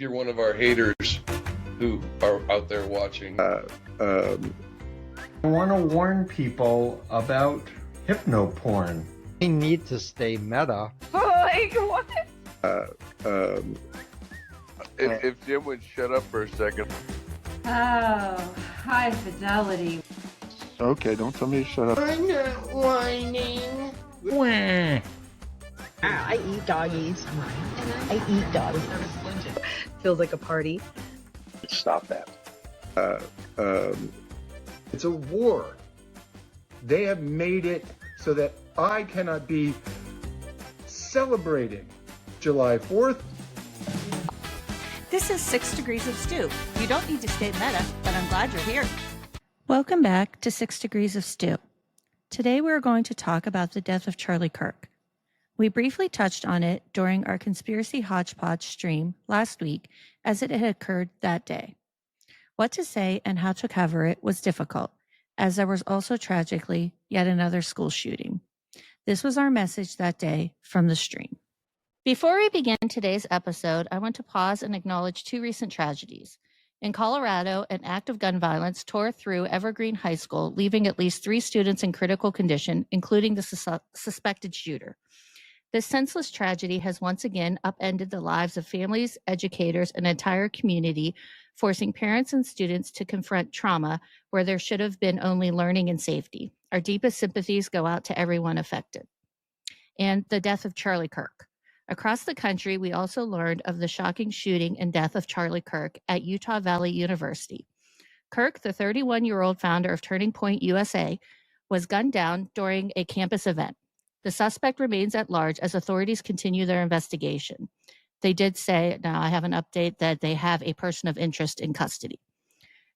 if you're one of our haters who are out there watching. I want to warn people about hypnoporn. We need to stay meta. Like, what? If Jim would shut up for a second. Oh, high fidelity. Okay, don't tell me to shut up. I'm not whining. I eat doggies. I eat doggies. Feels like a party. Stop that. It's a war. They have made it so that I cannot be celebrating July 4th. This is 6 Degrees of Stew. You don't need to stay meta, but I'm glad you're here. Welcome back to 6 Degrees of Stew. Today we're going to talk about the death of Charlie Kirk. We briefly touched on it during our Conspiracy Hodgepodge stream last week as it had occurred that day. What to say and how to cover it was difficult, as there was also tragically yet another school shooting. This was our message that day from the stream. Before we begin today's episode, I want to pause and acknowledge two recent tragedies. In Colorado, an act of gun violence tore through Evergreen High School, leaving at least 3 students in critical condition, including the suspected shooter. This senseless tragedy has once again upended the lives of families, educators, and entire community, forcing parents and students to confront trauma where there should have been only learning and safety. Our deepest sympathies go out to everyone affected. And the death of Charlie Kirk. Across the country, we also learned of the shocking shooting and death of Charlie Kirk at Utah Valley University. Kirk, the 31-year-old founder of Turning Point USA, was gunned down during a campus event. The suspect remains at large as authorities continue their investigation. They did say, now I have an update, that they have a person of interest in custody.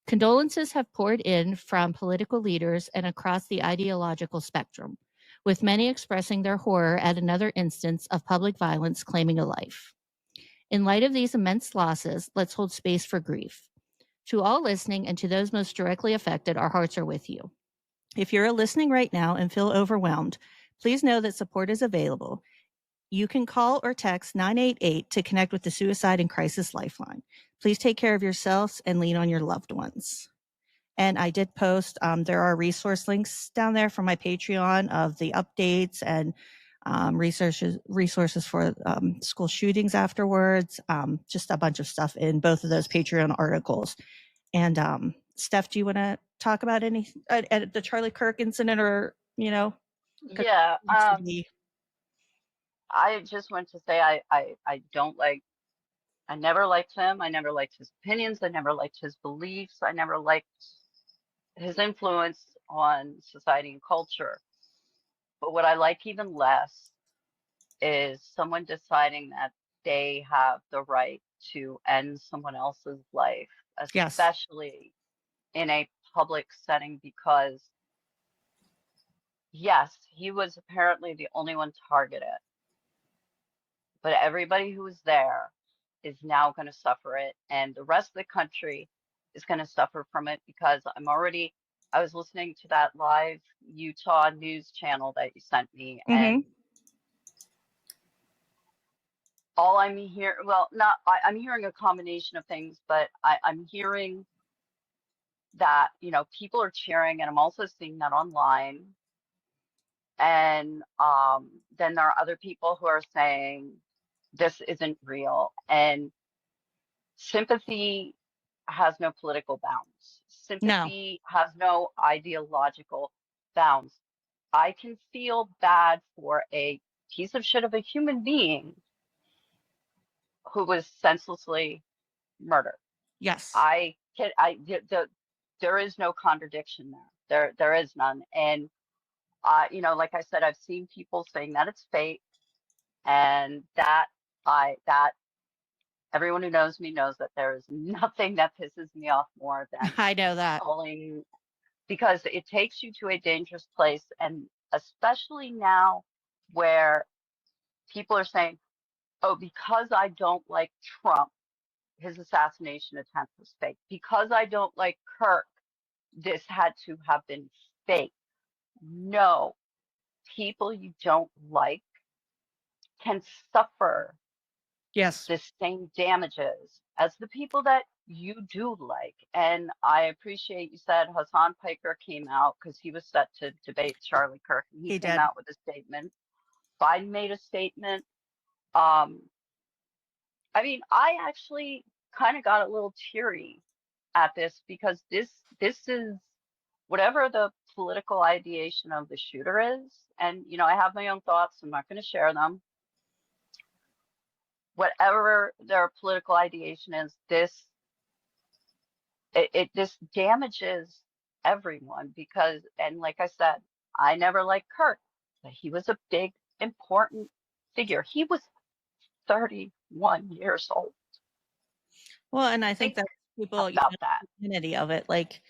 Condolences have poured in from political leaders and across the ideological spectrum, with many expressing their horror at another instance of public violence claiming a life. In light of these immense losses, let's hold space for grief. To all listening and to those most directly affected, our hearts are with you. If you're listening right now and feel overwhelmed, please know that support is available. You can call or text 988 to connect with the Suicide and Crisis Lifeline. Please take care of yourselves and lean on your loved ones. And I did post, there are resource links down there for my Patreon of the updates and resources for school shootings afterwards, just a bunch of stuff in both of those Patreon articles. And Steph, do you want to talk about any the Charlie Kirk incident or, you know? Yeah. I just want to say I never liked him. I never liked his opinions. I never liked his beliefs. I never liked his influence on society and culture. But what I like even less is someone deciding that they have the right to end someone else's life, especially in a public setting, because yes, he was apparently the only one targeted, but everybody who was there is now going to suffer it, and the rest of the country is going to suffer from it, because I was listening to that live Utah news channel that you sent me, and all I'm hearing, I'm hearing a combination of things, but I'm hearing that, people are cheering, and I'm also seeing that online. And then there are other people who are saying this isn't real. And sympathy has no political bounds. Sympathy has no ideological bounds. I can feel bad for a piece of shit of a human being who was senselessly murdered. Yes. There is no contradiction there. There is none. And like I said, I've seen people saying that it's fate, and that everyone who knows me knows that there is nothing that pisses me off more than I know that, because it takes you to a dangerous place, and especially now where people are saying, oh, because I don't like Trump, his assassination attempt was fake. Because I don't like Kirk, this had to have been fake. No, people you don't like can suffer Yes. the same damages as the people that you do like. And I appreciate you said Hassan Piker came out because he was set to debate Charlie Kirk, and he He came did. out with a statement. Biden made a statement. Um, I mean, I actually kind of got a little teary at this because this is whatever the political ideation of the shooter is, and I have my own thoughts. I'm not going to share them. Whatever their political ideation is, this damages everyone because, and like I said, I never liked Kirk, but he was a big, important figure. He was 31 years old. Well, and I think Think that people, about that. the community of it, like,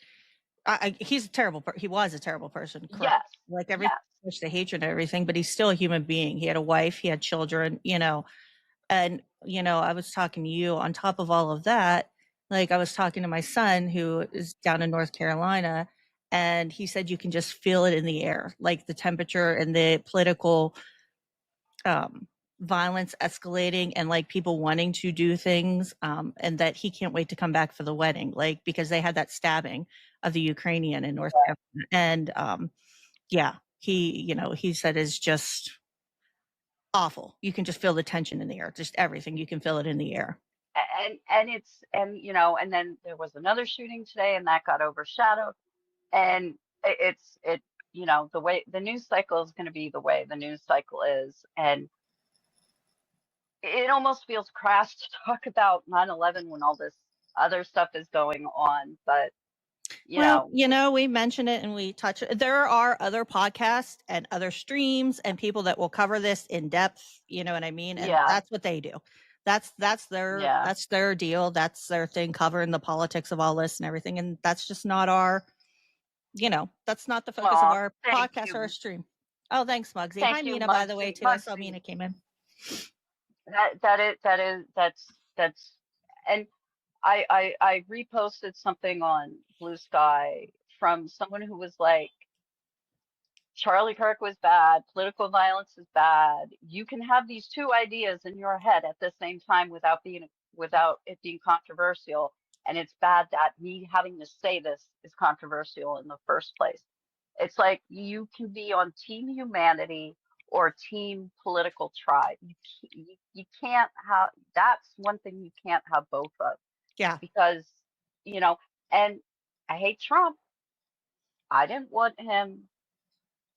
he's a terrible, he was a terrible person, correct? Yes. Like everything, the hatred and everything, but he's still a human being. He had a wife, he had children, and, I was talking to you on top of all of that. Like I was talking to my son who is down in North Carolina, and he said you can just feel it in the air, like the temperature and the political violence escalating and like people wanting to do things, and that he can't wait to come back for the wedding, like because they had that stabbing of the Ukrainian in North Carolina. And yeah, he said is just awful. You can just feel the tension in the air, just everything. You can feel it in the air. And then there was another shooting today, and that got overshadowed. And the way the news cycle is going to be the way the news cycle is, and it almost feels crass to talk about 9/11 when all this other stuff is going on. But we mention it and we touch it. There are other podcasts and other streams and people that will cover this in depth. You know what I mean? And that's what they do. That's their deal. That's their thing, covering the politics of all this and everything. And that's just not our, that's not the focus of our podcast or our stream. Oh, thanks, Muggsy. Hi, Mina, by the way, too. I saw Mina came in. That's and I reposted something on Blue Sky from someone who was like, Charlie Kirk was bad, political violence is bad. You can have these two ideas in your head at the same time without it being controversial. And it's bad that me having to say this is controversial in the first place. It's like you can be on Team Humanity or Team Political Tribe. You can't have, that's one thing you can't have both of. Yeah. Because, and I hate Trump. I didn't want him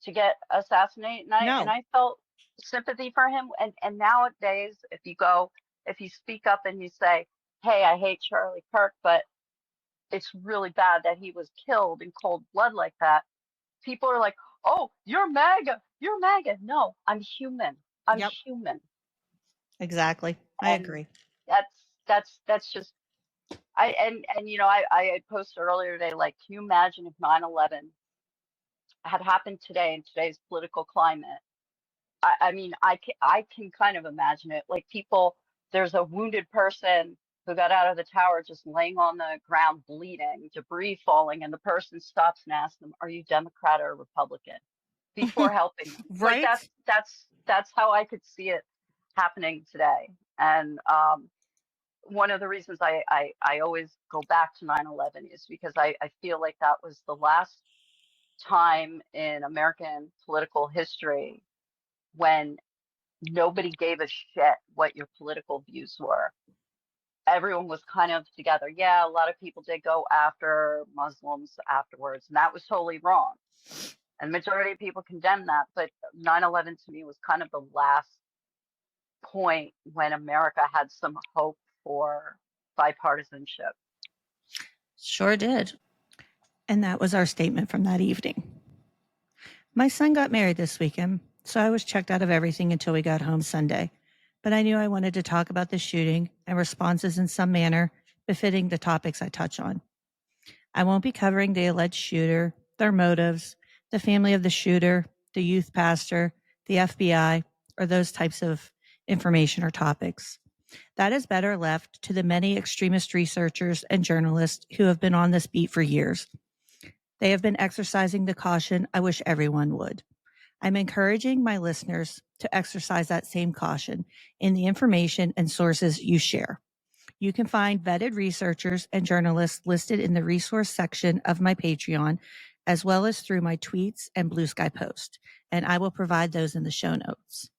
to get assassinated, and I felt sympathy for him. And nowadays, if you speak up and you say, hey, I hate Charlie Kirk, but it's really bad that he was killed in cold blood like that, people are like, oh, you're MAGA. No, I'm human. I'm human. Exactly. I agree. That's just, I posted earlier today, like, can you imagine if 9/11 had happened today in today's political climate? I mean, I can kind of imagine it. Like, there's a wounded person who got out of the tower just laying on the ground bleeding, debris falling, and the person stops and asks them, are you Democrat or Republican? Before helping them. Right. Like, that's how I could see it happening today. And one of the reasons I always go back to 9/11 is because I feel like that was the last time in American political history when nobody gave a shit what your political views were. Everyone was kind of together. Yeah, a lot of people did go after Muslims afterwards, and that was totally wrong. And the majority of people condemned that. But 9/11 to me was kind of the last point when America had some hope for bipartisanship. Sure did. And that was our statement from that evening. My son got married this weekend, so I was checked out of everything until we got home Sunday. But I knew I wanted to talk about the shooting and responses in some manner befitting the topics I touch on. I won't be covering the alleged shooter, their motives, the family of the shooter, the youth pastor, the FBI, or those types of information or topics. That is better left to the many extremist researchers and journalists who have been on this beat for years. They have been exercising the caution I wish everyone would. I'm encouraging my listeners to exercise that same caution in the information and sources you share. You can find vetted researchers and journalists listed in the resource section of my Patreon, as well as through my tweets and Blue Sky post, and I will provide those in the show notes.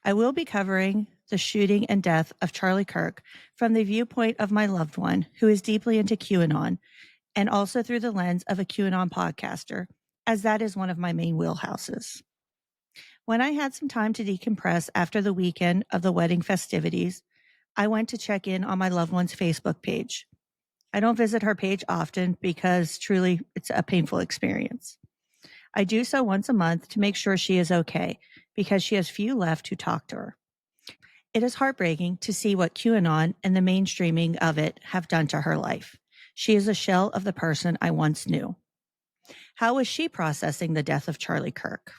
I will be covering the shooting and death of Charlie Kirk from the viewpoint of my loved one who is deeply into QAnon, and also through the lens of a QAnon podcaster, as that is one of my main wheelhouses. When I had some time to decompress after the weekend of the wedding festivities, I went to check in on my loved one's Facebook page. I don't visit her page often because truly it's a painful experience. I do so once a month to make sure she is okay because she has few left who talk to her. It is heartbreaking to see what QAnon and the mainstreaming of it have done to her life. She is a shell of the person I once knew. How is she processing the death of Charlie Kirk?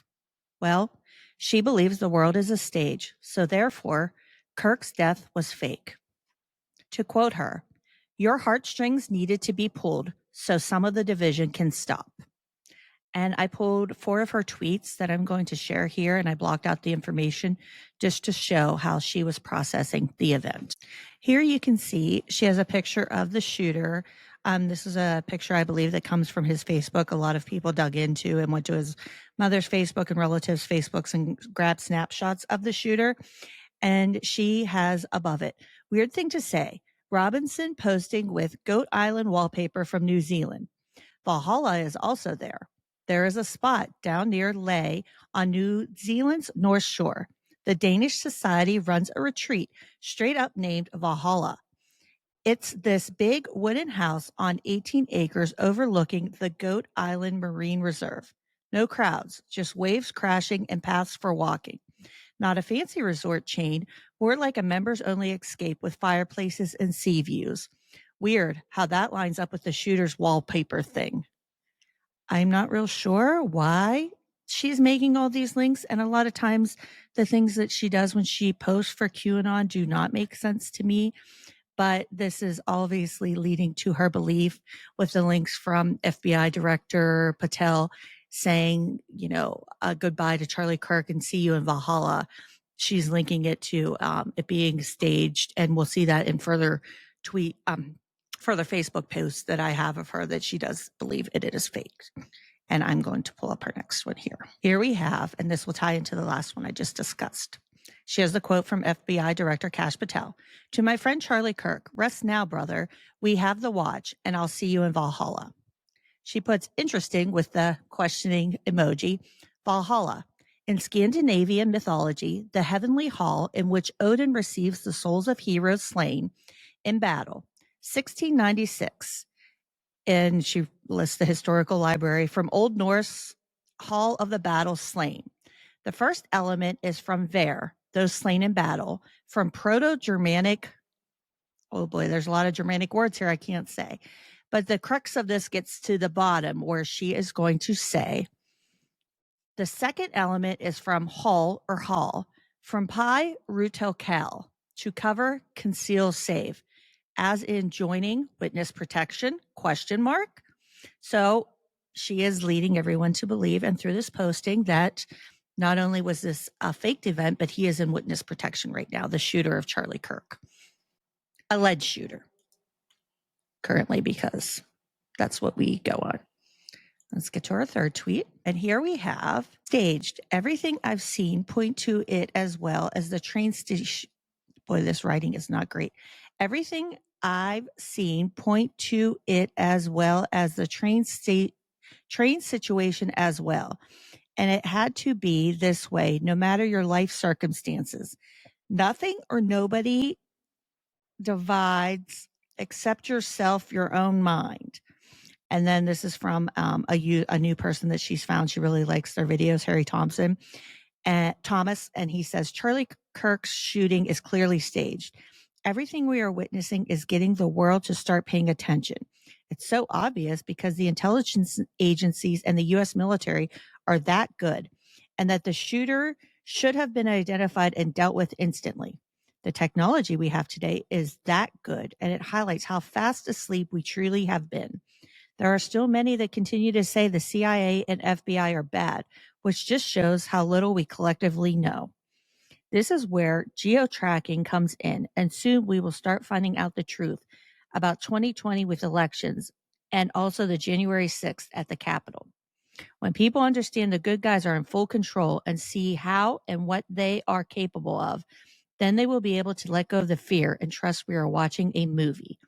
Well, she believes the world is a stage, so therefore, Kirk's death was fake. To quote her, "Your heartstrings needed to be pulled so some of the division can stop." And I pulled 4 of her tweets that I'm going to share here, and I blocked out the information just to show how she was processing the event. Here you can see she has a picture of the shooter. This is a picture, I believe, that comes from his Facebook. A lot of people dug into and went to his mother's Facebook and relatives' Facebooks and grabbed snapshots of the shooter. And she has above it, weird thing to say, Robinson posting with Goat Island wallpaper from New Zealand. Valhalla is also there. There is a spot down near Ley on New Zealand's North Shore. The Danish Society runs a retreat straight up named Valhalla. It's this big wooden house on 18 acres overlooking the Goat Island Marine Reserve. No crowds, just waves crashing and paths for walking. Not a fancy resort chain, more like a members-only escape with fireplaces and sea views. Weird how that lines up with the shooter's wallpaper thing. I'm not real sure why she's making all these links, and a lot of times the things that she does when she posts for QAnon do not make sense to me. But this is obviously leading to her belief with the links from FBI Director Patel saying, goodbye to Charlie Kirk and see you in Valhalla. She's linking it to it being staged, and we'll see that in further Facebook posts that I have of her that she does believe it is fake. And I'm going to pull up her next one here. Here we have, and this will tie into the last one I just discussed. She has the quote from FBI Director Kash Patel. "To my friend Charlie Kirk, rest now, brother. We have the watch, and I'll see you in Valhalla." She puts interesting with the questioning emoji. Valhalla. In Scandinavian mythology, the heavenly hall in which Odin receives the souls of heroes slain in battle. 1696. And she lists the historical library from Old Norse Hall of the Battle Slain. The first element is from Ver, those slain in battle, from Proto-Germanic. Oh boy, there's a lot of Germanic words here I can't say. But the crux of this gets to the bottom where she is going to say, the second element is from Hall or Hall, from Pi Rutel Cal, to cover, conceal, save, as in joining witness protection, ? So she is leading everyone to believe, and through this posting, that not only was this a faked event, but he is in witness protection right now, the shooter of Charlie Kirk. Alleged shooter. Currently, because that's what we go on. Let's get to our third tweet. And here we have staged. Everything I've seen point to it as well as the train station. Boy, this writing is not great. Everything I've seen point to it as well as the train situation as well. And it had to be this way, no matter your life circumstances. Nothing or nobody divides except yourself, your own mind. And then this is from a new person that she's found. She really likes their videos, Harry Thomas. And he says, Charlie Kirk's shooting is clearly staged. Everything we are witnessing is getting the world to start paying attention. It's so obvious because the intelligence agencies and the U.S. military are that good, and that the shooter should have been identified and dealt with instantly. The technology we have today is that good, and it highlights how fast asleep we truly have been. There are still many that continue to say the CIA and FBI are bad, which just shows how little we collectively know. This is where geo-tracking comes in, and soon we will start finding out the truth about 2020 with elections and also the January 6th at the Capitol. When people understand the good guys are in full control and see how and what they are capable of, then they will be able to let go of the fear and trust we are watching a movie.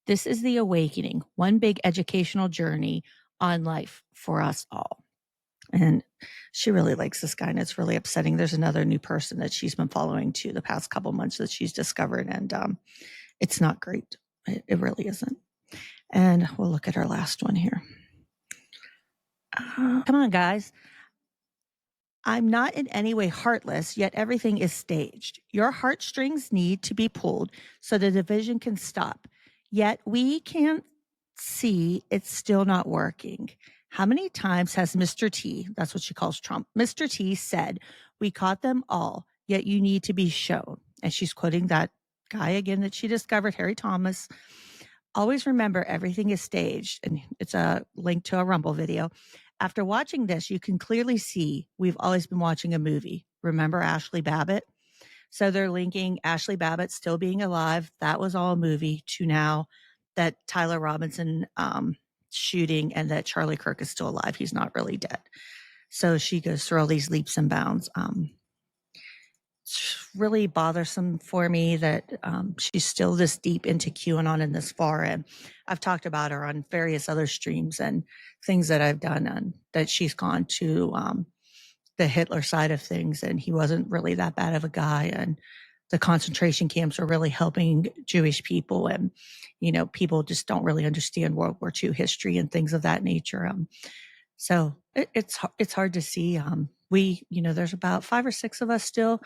This is the awakening, one big educational journey on life for us all. And she really likes this guy, and it's really upsetting. There's another new person that she's been following too the past couple months that she's discovered, and it's not great. It really isn't. And we'll look at our last one here. Come on, guys. I'm not in any way heartless, yet everything is staged. Your heartstrings need to be pulled so the division can stop. Yet we can't see it's still not working. How many times has Mr. T, that's what she calls Trump, Mr. T said, we caught them all, yet you need to be shown. And she's quoting that guy again that she discovered, Harry Thomas. Always remember everything is staged. And it's a link to a Rumble video. After watching this, you can clearly see we've always been watching a movie. Remember Ashley Babbitt? So they're linking Ashley Babbitt still being alive. That was all a movie to now that Tyler Robinson shooting and that Charlie Kirk is still alive. He's not really dead. So she goes through all these leaps and bounds. It's really bothersome for me that she's still this deep into QAnon and this far. And I've talked about her on various other streams and things that I've done, and that she's gone to the Hitler side of things, and he wasn't really that bad of a guy. And the concentration camps are really helping Jewish people. And, you know, people just don't really understand World War II history and things of that nature. So it's hard to see. There's about 5 or 6 of us still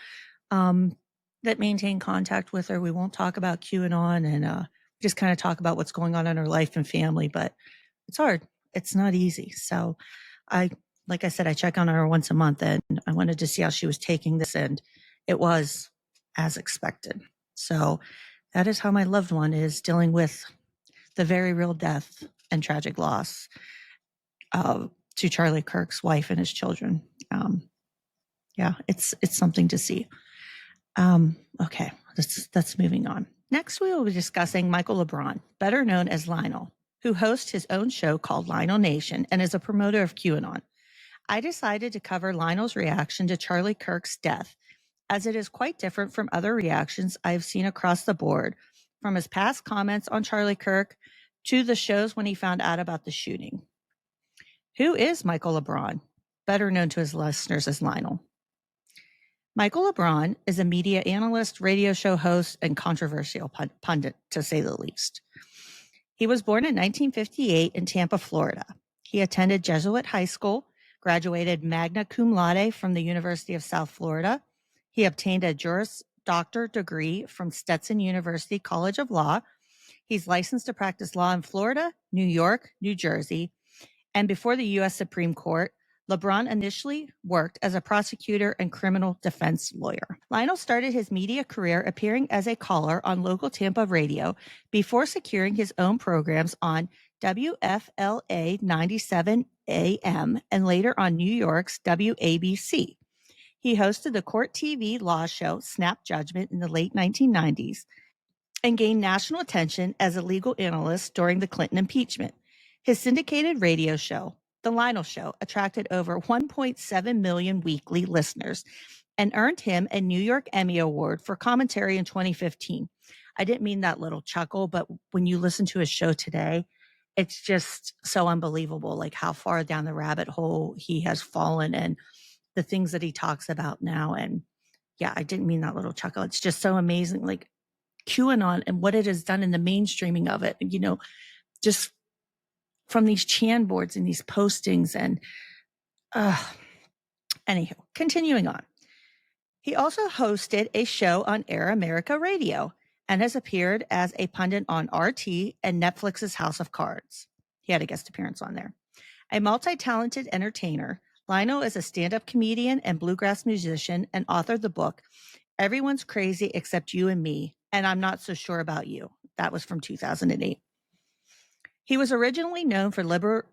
that maintain contact with her. We won't talk about QAnon, and just kind of talk about what's going on in her life and family, but it's hard. It's not easy. So like I said, I check on her once a month, and I wanted to see how she was taking this, and it was as expected. So that is how my loved one is dealing with the very real death and tragic loss to Charlie Kirk's wife and his children. It's something to see. Okay, that's moving on. Next, we will be discussing Michael LeBron, better known as Lionel, who hosts his own show called Lionel Nation and is a promoter of QAnon. I decided to cover Lionel's reaction to Charlie Kirk's death, as it is quite different from other reactions I've seen across the board, from his past comments on Charlie Kirk to the shows when he found out about the shooting. Who is Michael LeBron, better known to his listeners as Lionel? Michael LeBron is a media analyst, radio show host, and controversial pundit, to say the least. He was born in 1958 in Tampa, Florida. He attended Jesuit High School, graduated magna cum laude from the University of South Florida. He obtained a Juris Doctor degree from Stetson University College of Law. He's licensed to practice law in Florida, New York, New Jersey, and before the U.S. Supreme Court. LeBron initially worked as a prosecutor and criminal defense lawyer. Lionel started his media career appearing as a caller on local Tampa radio before securing his own programs on WFLA 97 AM and later on New York's WABC. He hosted the court TV law show Snap Judgment in the late 1990s and gained national attention as a legal analyst during the Clinton impeachment. His syndicated radio show, The Lionel Show, attracted over 1.7 million weekly listeners and earned him a New York Emmy Award for commentary in 2015. I didn't mean that little chuckle, but when you listen to his show today, it's just so unbelievable, like how far down the rabbit hole he has fallen and the things that he talks about now. And yeah, I didn't mean that little chuckle. It's just so amazing, like QAnon and what it has done in the mainstreaming of it, you know, just from these Chan boards and these postings. And anywho, continuing on. He also hosted a show on Air America Radio and has appeared as a pundit on RT and Netflix's House of Cards. He had a guest appearance on there. A multi-talented entertainer, Lionel is a stand-up comedian and bluegrass musician and authored the book, Everyone's Crazy Except You and Me, and I'm Not So Sure About You. That was from 2008. He was originally known for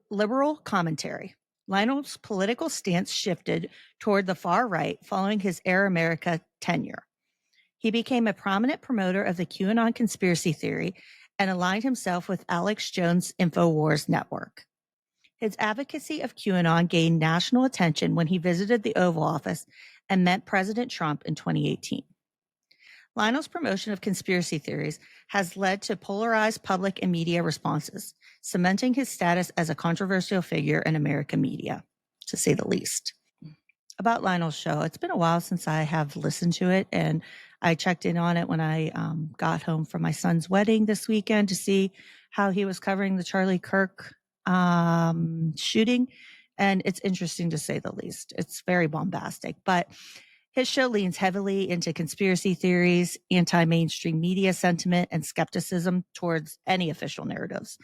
liberal commentary. Lionel's political stance shifted toward the far right following his Air America tenure. He became a prominent promoter of the QAnon conspiracy theory and aligned himself with Alex Jones' InfoWars network. His advocacy of QAnon gained national attention when he visited the Oval Office and met President Trump in 2018. Lionel's promotion of conspiracy theories has led to polarized public and media responses, cementing his status as a controversial figure in American media, to say the least. About Lionel's show, it's been a while since I have listened to it, and I checked in on it when I got home from my son's wedding this weekend to see how he was covering the Charlie Kirk shooting, and it's interesting to say the least. It's very bombastic, but his show leans heavily into conspiracy theories, anti-mainstream media sentiment, and skepticism towards any official narratives.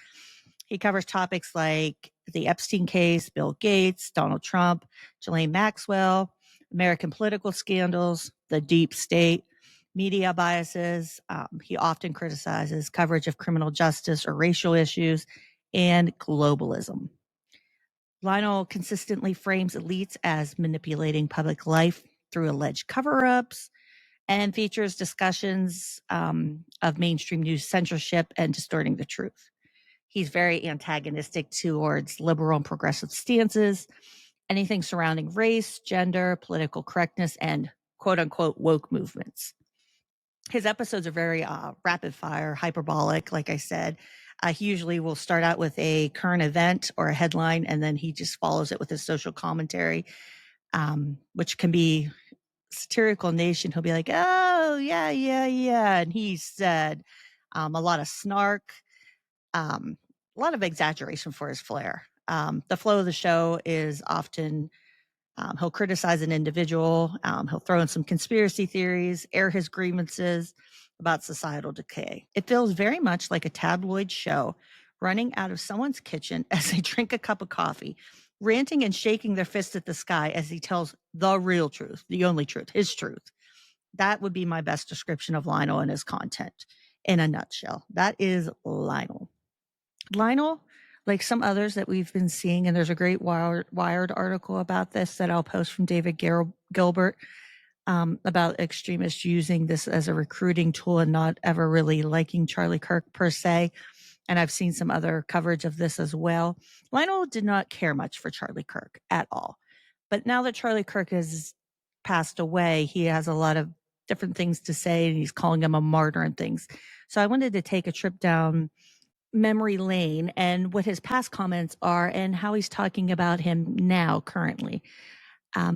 He covers topics like the Epstein case, Bill Gates, Donald Trump, Ghislaine Maxwell, American political scandals, the deep state, media biases. He often criticizes coverage of criminal justice or racial issues, and globalism. Lionel consistently frames elites as manipulating public life through alleged cover-ups and features discussions of mainstream news censorship and distorting the truth. He's very antagonistic towards liberal and progressive stances, anything surrounding race, gender, political correctness, and quote-unquote woke movements. His episodes are very rapid-fire, hyperbolic, like I said. He usually will start out with a current event or a headline, and then he just follows it with his social commentary, which can be satirical nation. He'll be like, oh, yeah. And he said a lot of snark, a lot of exaggeration for his flair. The flow of the show is often he'll criticize an individual. He'll throw in some conspiracy theories, air his grievances about societal decay. It feels very much like a tabloid show running out of someone's kitchen as they drink a cup of coffee, ranting and shaking their fists at the sky as he tells the real truth, the only truth, his truth. That would be my best description of Lionel and his content in a nutshell. That is Lionel. Lionel, like some others that we've been seeing, and there's a great Wired article about this that I'll post from David Gilbert about extremists using this as a recruiting tool and not ever really liking Charlie Kirk per se. And I've seen some other coverage of this as well. Lionel did not care much for Charlie Kirk at all. But now that Charlie Kirk has passed away, he has a lot of different things to say, and he's calling him a martyr and things. So I wanted to take a trip down memory lane and what his past comments are and how he's talking about him now currently.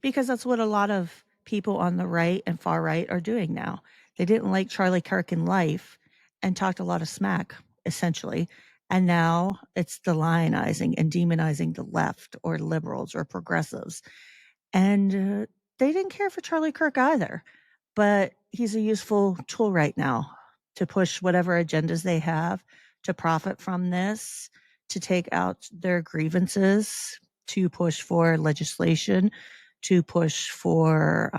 Because that's what a lot of people on the right and far right are doing now. They didn't like Charlie Kirk in life and talked a lot of smack, essentially. And now it's the lionizing and demonizing the left or liberals or progressives. And they didn't care for Charlie Kirk either. But he's a useful tool right now to push whatever agendas they have, to profit from this, to take out their grievances, to push for legislation, to push for,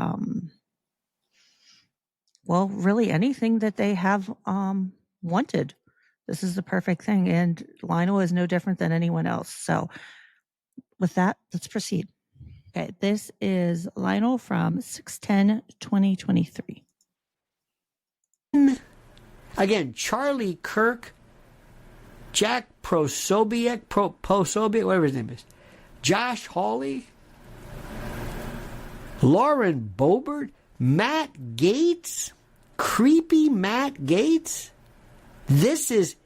really anything that they have wanted. This is the perfect thing. And Lionel is no different than anyone else. So with that, let's proceed. Okay, this is Lionel from 6/10/2023. Again, Charlie Kirk, Jack Posobiec, whatever his name is, Josh Hawley, Lauren Boebert, Matt Gaetz, creepy Matt Gaetz. This is,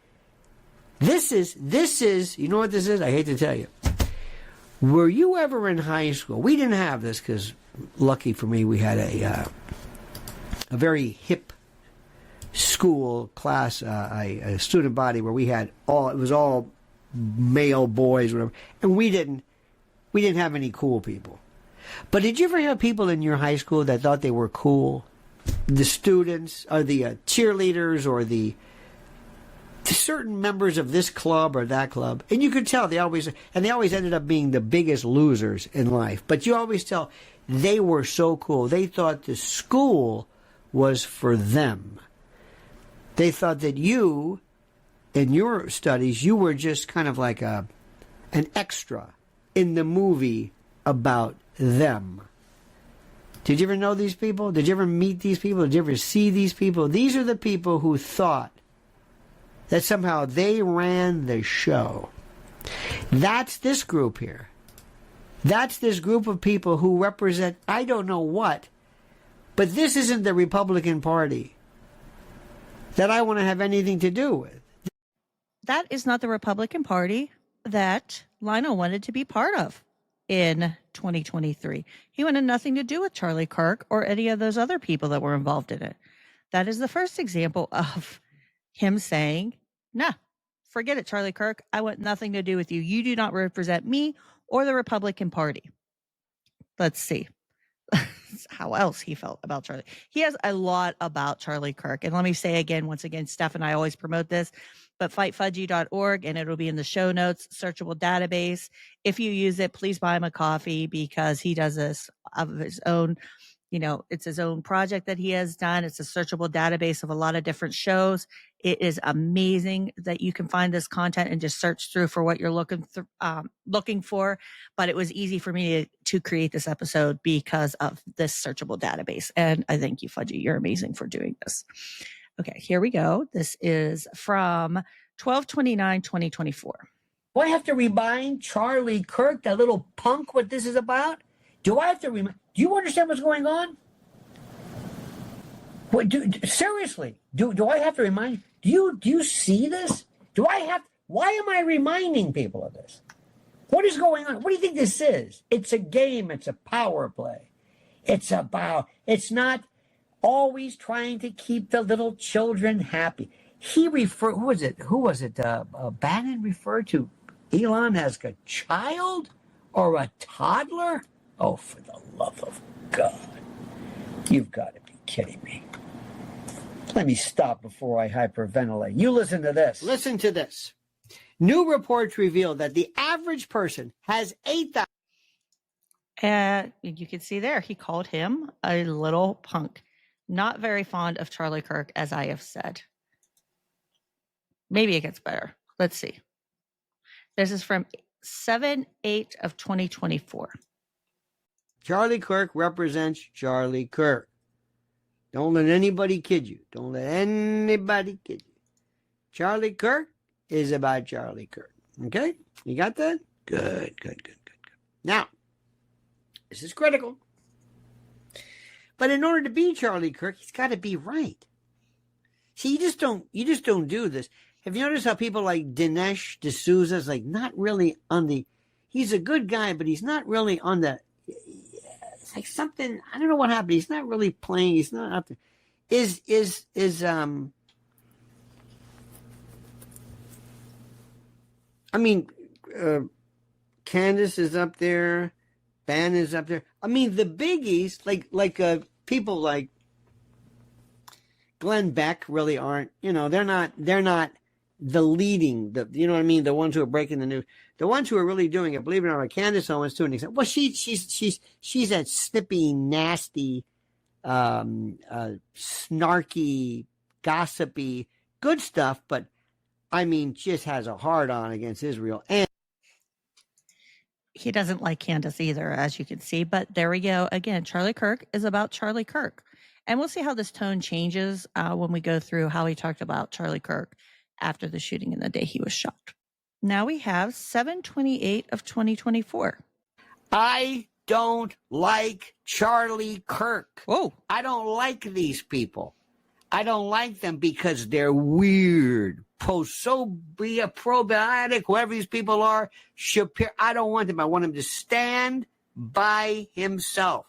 you know what this is? I hate to tell you. Were you ever in high school? We didn't have this because, lucky for me, we had a very hip school class, a student body where we had it was all male boys, whatever, and we didn't have any cool people. But did you ever have people in your high school that thought they were cool? The students, or the cheerleaders, or the certain members of this club or that club, and you could tell they always ended up being the biggest losers in life. But you always tell they were so cool. They thought the school was for them. They thought that you, in your studies, you were just kind of like an extra. in the movie about them. Did you ever know these people? Did you ever meet these people? Did you ever see these people? These are the people who thought that somehow they ran the show. That's this group here. That's this group of people who represent I don't know what, but this isn't the Republican Party that I want to have anything to do with. That is not the Republican Party that Lionel wanted to be part of in 2023. He wanted nothing to do with Charlie Kirk or any of those other people that were involved in it. That is the first example of him saying, nah, forget it, Charlie Kirk. I want nothing to do with you. You do not represent me or the Republican Party. Let's see how else he felt about Charlie. He has a lot about Charlie Kirk. And let me say again, once again, Steph and I always promote this, but fightfudgy.org, and it'll be in the show notes, searchable database. If you use it, please buy him a coffee because he does this of his own. You know, it's his own project that he has done. It's a searchable database of a lot of different shows. It is amazing that you can find this content and just search through for what you're looking for. But it was easy for me to create this episode because of this searchable database. And I thank you, Fudgy. You're amazing for doing this. Okay, here we go. This is from 12/29/2024. Do I have to remind Charlie Kirk, that little punk, what this is about? Do I have to remind? Do you understand what's going on? What, seriously, do I have to remind? Do you see this? Why am I reminding people of this? What is going on? What do you think this is? It's a game. It's a power play. It's not always trying to keep the little children happy. Who was it? Bannon referred to Elon as a child or a toddler? Oh, for the love of God. You've got to be kidding me. Let me stop before I hyperventilate. You listen to this. Listen to this. New reports reveal that the average person has 8,000. And you can see there, he called him a little punk. Not very fond of Charlie Kirk, as I have said. Maybe it gets better. Let's see. This is from 7/8/2024. Charlie Kirk represents Charlie Kirk. Don't let anybody kid you. Don't let anybody kid you. Charlie Kirk is about Charlie Kirk. Okay? You got that? Good. Now, this is critical. But in order to be Charlie Kirk, he's got to be right. See, you just don't do this. Have you noticed how people like Dinesh D'Souza is like not really on the, he's a good guy, but he's not really on the, it's like something, I don't know what happened. He's not really playing. He's not up there. Candace is up there. Ban is up there. I mean, the biggies, like people like Glenn Beck really aren't, they're not the leading, you know what I mean? The ones who are breaking the news, the ones who are really doing it, believe it or not, Candace Owens to an extent. Well, she's that snippy, nasty, snarky, gossipy, good stuff, but I mean, just has a hard on against Israel. And he doesn't like Candace either, as you can see, but there we go. Again, Charlie Kirk is about Charlie Kirk. And we'll see how this tone changes when we go through how he talked about Charlie Kirk after the shooting and the day he was shot. Now we have 7/28/2024. I don't like Charlie Kirk. Whoa. I don't like these people. I don't like them because they're weird. Probiotic, whoever these people are, Shapiro. I don't want them. I want him to stand by himself.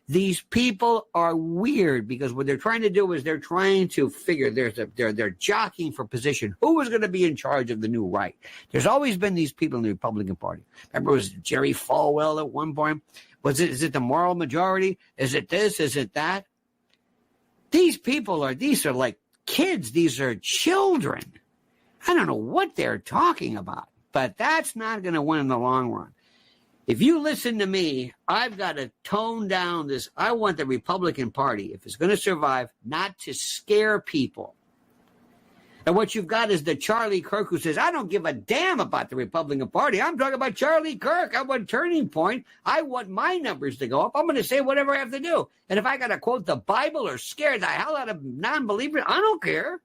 These people are weird because what they're trying to do is they're trying to figure they're jockeying for position. Who is going to be in charge of the new right? There's always been these people in the Republican Party. Remember, it was Jerry Falwell at one point. Is it the moral majority? Is it this? Is it that? These are like kids. These are children. I don't know what they're talking about, but that's not going to win in the long run. If you listen to me, I've got to tone down this. I want the Republican Party, if it's going to survive, not to scare people, And what you've got is the Charlie Kirk who says, I don't give a damn about the Republican Party. I'm talking about Charlie Kirk. I want Turning Point. I want my numbers to go up. I'm going to say whatever I have to do. And if I got to quote the Bible or scare the hell out of non-believers, I don't care.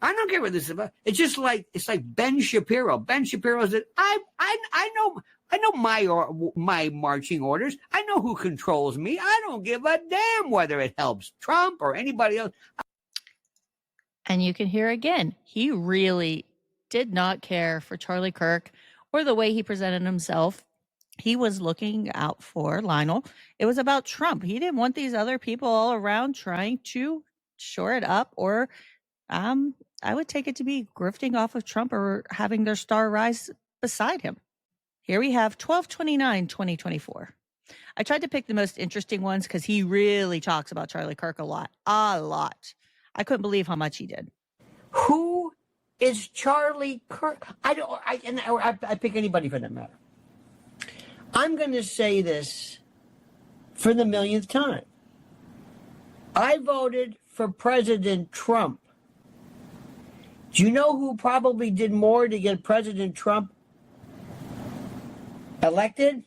I don't care what this is about. It's like Ben Shapiro. Ben Shapiro said, I know my marching orders. I know who controls me. I don't give a damn whether it helps Trump or anybody else. And you can hear again, he really did not care for Charlie Kirk or the way he presented himself. He was looking out for Lionel. It was about Trump. He didn't want these other people all around trying to shore it up, or I would take it to be grifting off of Trump or having their star rise beside him. Here we have 12/29/2024. I tried to pick the most interesting ones because he really talks about Charlie Kirk a lot. I couldn't believe how much he did. Who is Charlie Kirk? I pick anybody for that matter. I'm going to say this for the millionth time. I voted for President Trump. Do you know who probably did more to get President Trump elected?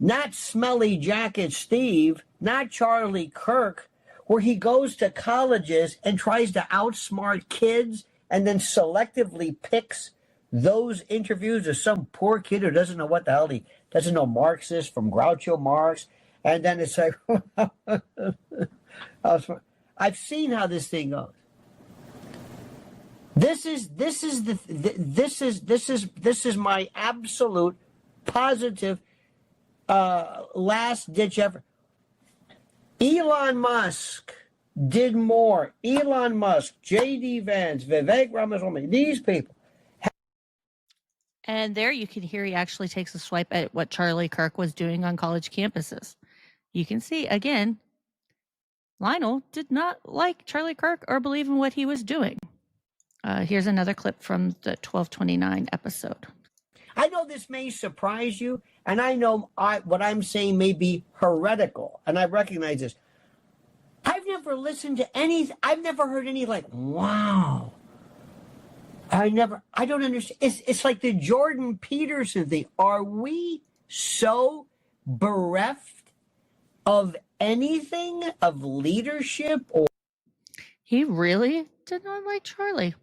Not Smelly Jacket Steve, not Charlie Kirk, where he goes to colleges and tries to outsmart kids and then selectively picks those interviews of some poor kid who doesn't know what the hell he doesn't know Marxist from Groucho Marx. And then it's like, I've seen how this thing goes. This is my absolute positive last ditch effort. Elon Musk did more. Elon Musk, J.D. Vance, Vivek Ramaswamy, these people. And there you can hear he actually takes a swipe at what Charlie Kirk was doing on college campuses. You can see, again, Lionel did not like Charlie Kirk or believe in what he was doing. Here's another clip from the 12/29 episode. I know this may surprise you, and I know what I'm saying may be heretical, and I recognize this. I've never listened to I've never heard any like, wow. I don't understand. It's like the Jordan Peterson thing. Are we so bereft of anything, of leadership? Or He really did not like Charlie.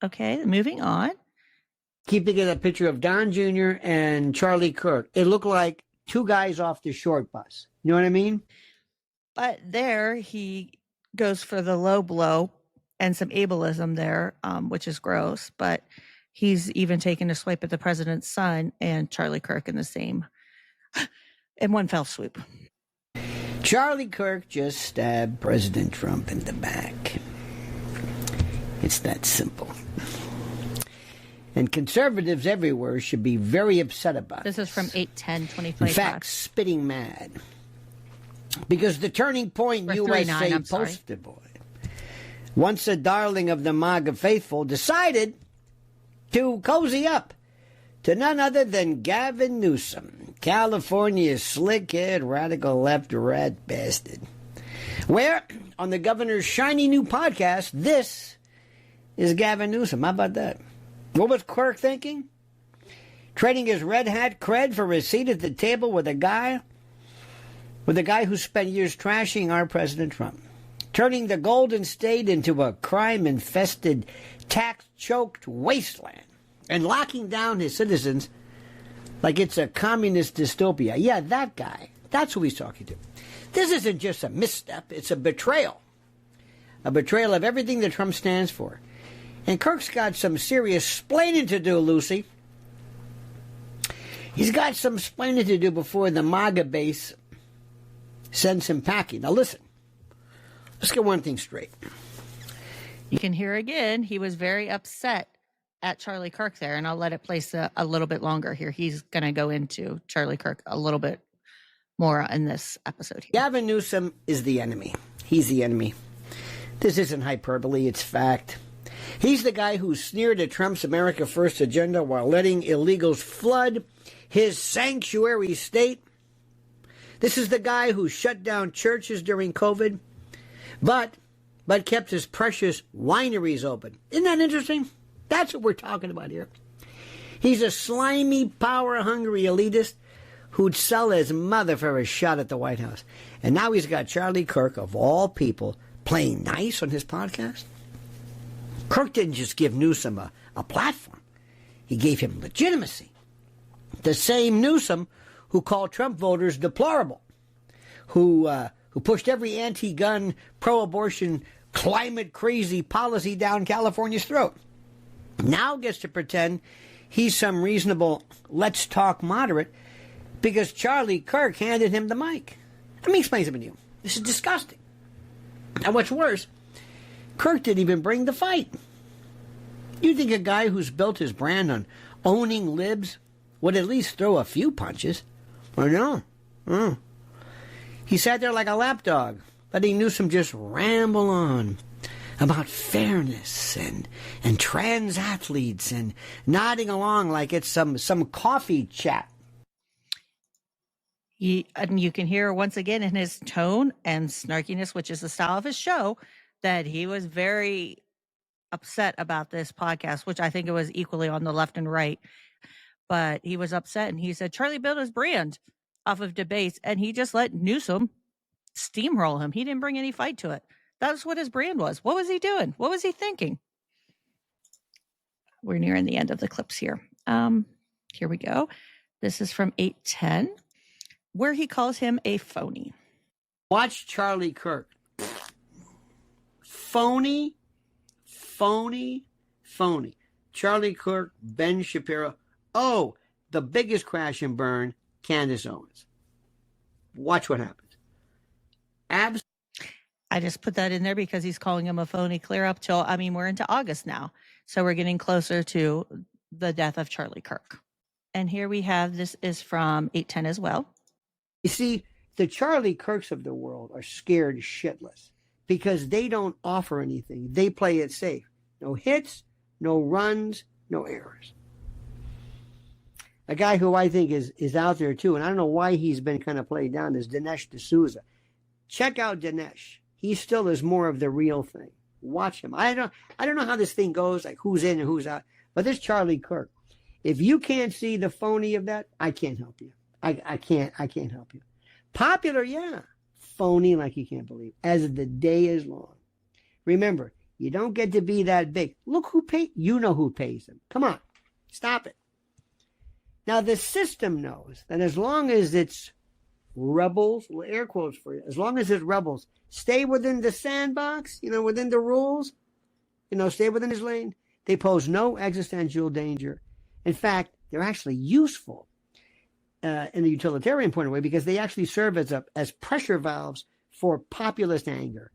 Okay, moving on. Keep thinking of that picture of Don Jr. and Charlie Kirk. It looked like two guys off the short bus. You know what I mean? But there he goes for the low blow and some ableism there, which is gross. But he's even taken a swipe at the president's son and Charlie Kirk in one fell swoop. Charlie Kirk just stabbed President Trump in the back. It's that simple. And conservatives everywhere should be very upset about this. This is from 8/10/2025. In fact, spitting mad. Because the Turning Point USA poster boy, once a darling of the MAGA faithful, decided to cozy up to none other than Gavin Newsom, California's slick-haired radical left rat bastard. Where, on the governor's shiny new podcast, this is Gavin Newsom. How about that? What was Kirk thinking? Trading his red hat cred for a seat at the table with a guy who spent years trashing our President Trump, turning the Golden State into a crime-infested, tax-choked wasteland, and locking down his citizens like it's a communist dystopia. Yeah, that guy. That's who he's talking to. This isn't just a misstep. It's a betrayal. A betrayal of everything that Trump stands for. And Kirk's got some serious splaining to do, Lucy. He's got some splaining to do before the MAGA base sends him packing. Now listen, let's get one thing straight. You can hear again, he was very upset at Charlie Kirk there, and I'll let it place a little bit longer here. He's going to go into Charlie Kirk a little bit more in this episode here. Gavin Newsom is the enemy. He's the enemy. This isn't hyperbole, it's fact. He's the guy who sneered at Trump's America First agenda while letting illegals flood his sanctuary state. This is the guy who shut down churches during COVID. But but kept his precious wineries open. Isn't that interesting? That's what we're talking about here. He's a slimy, power-hungry elitist who'd sell his mother for a shot at the White House. And now he's got Charlie Kirk, of all people, playing nice on his podcast. Kirk didn't just give Newsom a platform. He gave him legitimacy. The same Newsom who called Trump voters deplorable, who pushed every anti-gun, pro-abortion, climate-crazy policy down California's throat, now gets to pretend he's some reasonable let's talk moderate because Charlie Kirk handed him the mic. Let me explain something to you. This is disgusting. And what's worse, Kirk didn't even bring the fight. You think a guy who's built his brand on owning libs would at least throw a few punches? Or no? He sat there like a lapdog, letting Newsom just ramble on about fairness and trans athletes and nodding along like it's some coffee chat. And you can hear once again in his tone and snarkiness, which is the style of his show, that he was very upset about this podcast, which I think it was equally on the left and right. But he was upset and he said Charlie built his brand off of debates and he just let Newsom steamroll him. He didn't bring any fight to it. That's what his brand was. What was he doing? What was he thinking? We're nearing the end of the clips here. Here we go. This is from 810, where he calls him a phony. Watch Charlie Kirk. Phony. Charlie Kirk, Ben Shapiro. Oh, the biggest crash and burn, Candace Owens. Watch what happens. I just put that in there because he's calling him a phony clear up till, we're into August now. So we're getting closer to the death of Charlie Kirk. And here we have, this is from 810 as well. You see, the Charlie Kirks of the world are scared shitless because they don't offer anything. They play it safe. No hits, no runs, no errors. A guy who I think is out there too, and I don't know why he's been kind of played down, is Dinesh D'Souza. Check out Dinesh. He still is more of the real thing. Watch him. I don't know how this thing goes, like who's in and who's out. But this Charlie Kirk, if you can't see the phony of that, I can't help you. I can't help you. Popular, yeah. Phony like you can't believe. As the day is long. Remember, you don't get to be that big. Look who pays. You know who pays them. Come on. Stop it. Now, the system knows that as long as it's rebels, air quotes for you, as long as it's rebels, stay within the sandbox, within the rules, stay within his lane, they pose no existential danger. In fact, they're actually useful in a utilitarian point of view because they actually serve as pressure valves for populist anger,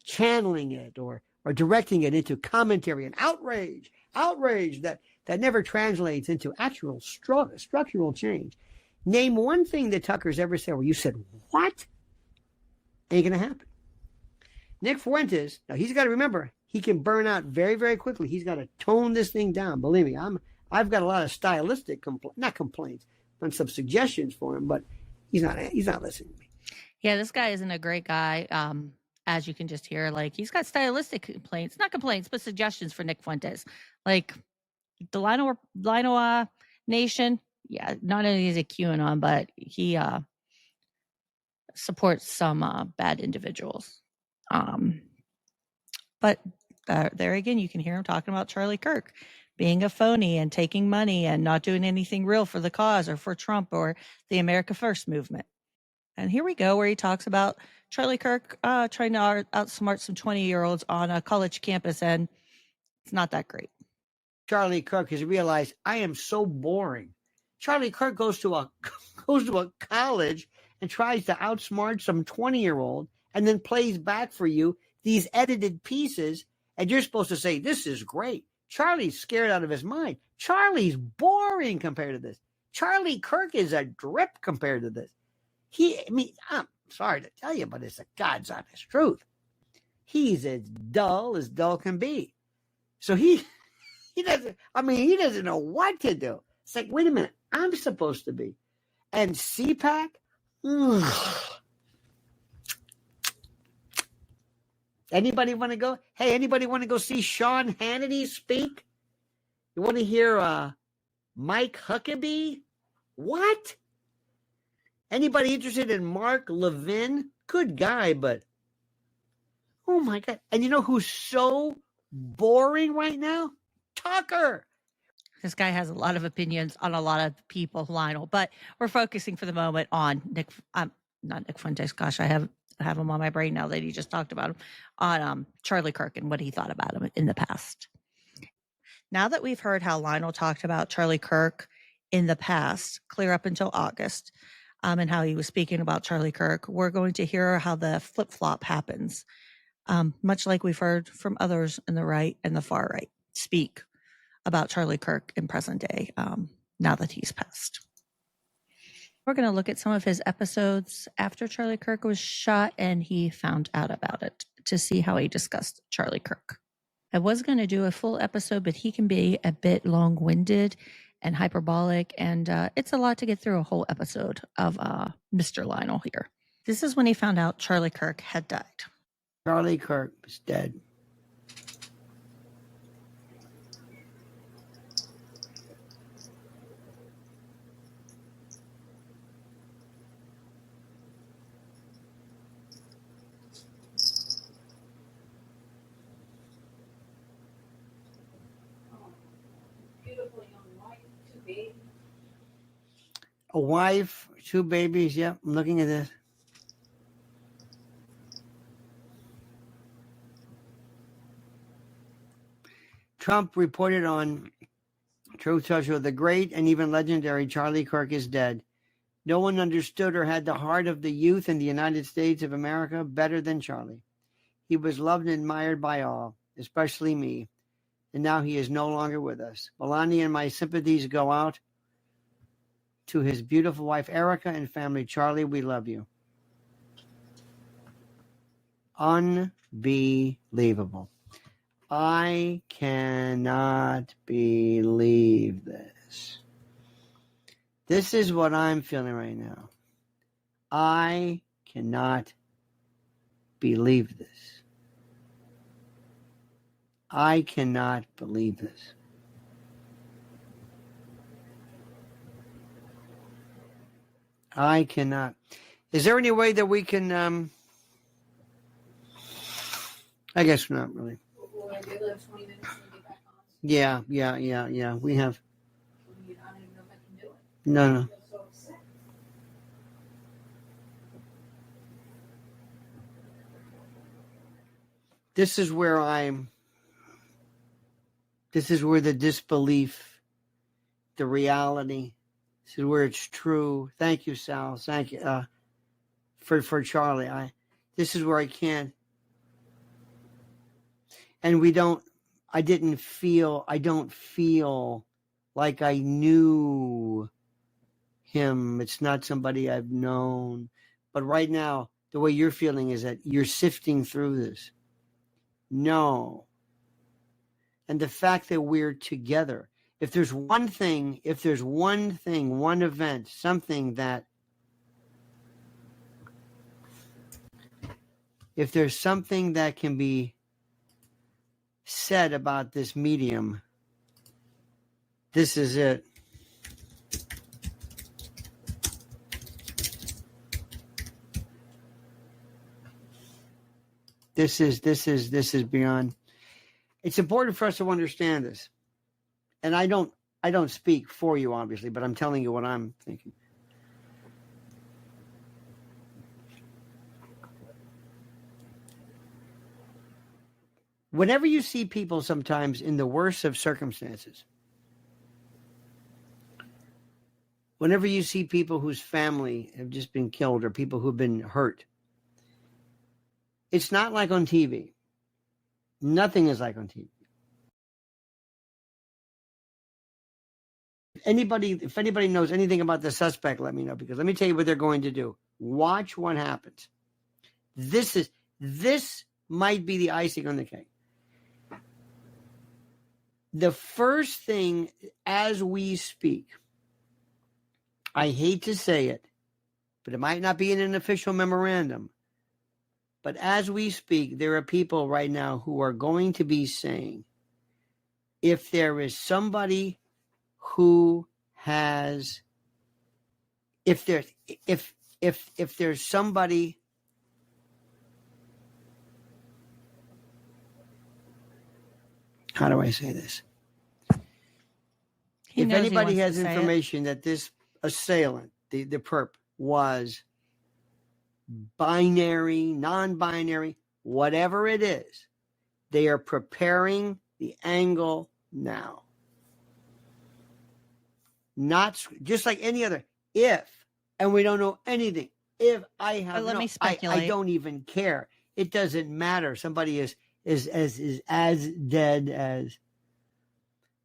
channeling it or directing it into commentary and outrage that never translates into actual structural change. Name one thing that Tucker's ever said where you said, what? Ain't going to happen. Nick Fuentes, now he's got to remember, he can burn out very, very quickly. He's got to tone this thing down. Believe me, I've got a lot of stylistic not complaints, but some suggestions for him, but he's not listening to me. Yeah, this guy isn't a great guy. As you can just hear, like he's got stylistic complaints, not complaints, but suggestions for Nick Fuentes. Like the Lionel Nation, yeah, not only is it QAnon, but he supports some bad individuals. But there again, you can hear him talking about Charlie Kirk being a phony and taking money and not doing anything real for the cause or for Trump or the America First movement. And here we go, where he talks about Charlie Kirk trying to outsmart some 20-year-olds on a college campus, and it's not that great. Charlie Kirk has realized, I am so boring. Charlie Kirk goes to a college and tries to outsmart some 20-year-old and then plays back for you these edited pieces, and you're supposed to say, this is great. Charlie's scared out of his mind. Charlie's boring compared to this. Charlie Kirk is a drip compared to this. I'm sorry to tell you, but it's a God's honest truth. He's as dull can be. So he doesn't know what to do. It's like, wait a minute, I'm supposed to be. And CPAC? Anybody want to go? Hey, anybody want to go see Sean Hannity speak? You want to hear Mike Huckabee? What? Anybody interested in Mark Levin? Good guy, but oh my God. And you know who's so boring right now? Tucker. This guy has a lot of opinions on a lot of people, Lionel, but we're focusing for the moment on not Nick Fuentes. Gosh, I have him on my brain now that he just talked about him, on Charlie Kirk and what he thought about him in the past. Now that we've heard how Lionel talked about Charlie Kirk in the past, clear up until August, and how he was speaking about Charlie Kirk, we're going to hear how the flip-flop happens, much like we've heard from others in the right and the far right speak about Charlie Kirk in present day, now that he's passed. We're going to look at some of his episodes after Charlie Kirk was shot and he found out about it, to see how he discussed Charlie Kirk. I was going to do a full episode, but he can be a bit long-winded and hyperbolic, and it's a lot to get through a whole episode of Mr. Lionel here. This is when he found out Charlie Kirk had died. Charlie Kirk was dead. A wife, 2 babies. Yep, I'm looking at this. Trump reported on Truth Social, the great and even legendary Charlie Kirk is dead. No one understood or had the heart of the youth in the United States of America better than Charlie. He was loved and admired by all, especially me. And now he is no longer with us. Melania and my sympathies go out to his beautiful wife, Erica, and family. Charlie, we love you. Unbelievable. I cannot believe this. This is what I'm feeling right now. I cannot believe this. I cannot believe this. I cannot. Is there any way that we can, I guess not really. Yeah. We have. No. This is where the disbelief, the reality, this is where it's true. Thank you, Sal. Thank you for Charlie. This is where I can't. And I don't feel like I knew him. It's not somebody I've known. But right now, the way you're feeling is that you're sifting through this. No. And the fact that we're together. If there's one event, something that, if there's something that can be said about this medium, this is it. This is beyond. It's important for us to understand this. And I don't speak for you, obviously, but I'm telling you what I'm thinking. Whenever you see people sometimes in the worst of circumstances, whenever you see people whose family have just been killed or people who've been hurt, it's not like on TV. Nothing is like on TV. If anybody knows anything about the suspect, let me know, because let me tell you what they're going to do. Watch what happens. This might be the icing on the cake. The first thing as we speak, I hate to say it, but it might not be in an official memorandum, But as we speak, there are people right now who are going to be saying, if there is somebody who has, if there's somebody, how do I say this? If anybody has information that this assailant, the perp, was binary, non-binary, whatever it is, they are preparing the angle now. Not just like any other. If, and we don't know anything. If I have, let me speculate. I don't even care. It doesn't matter. Somebody is as dead as.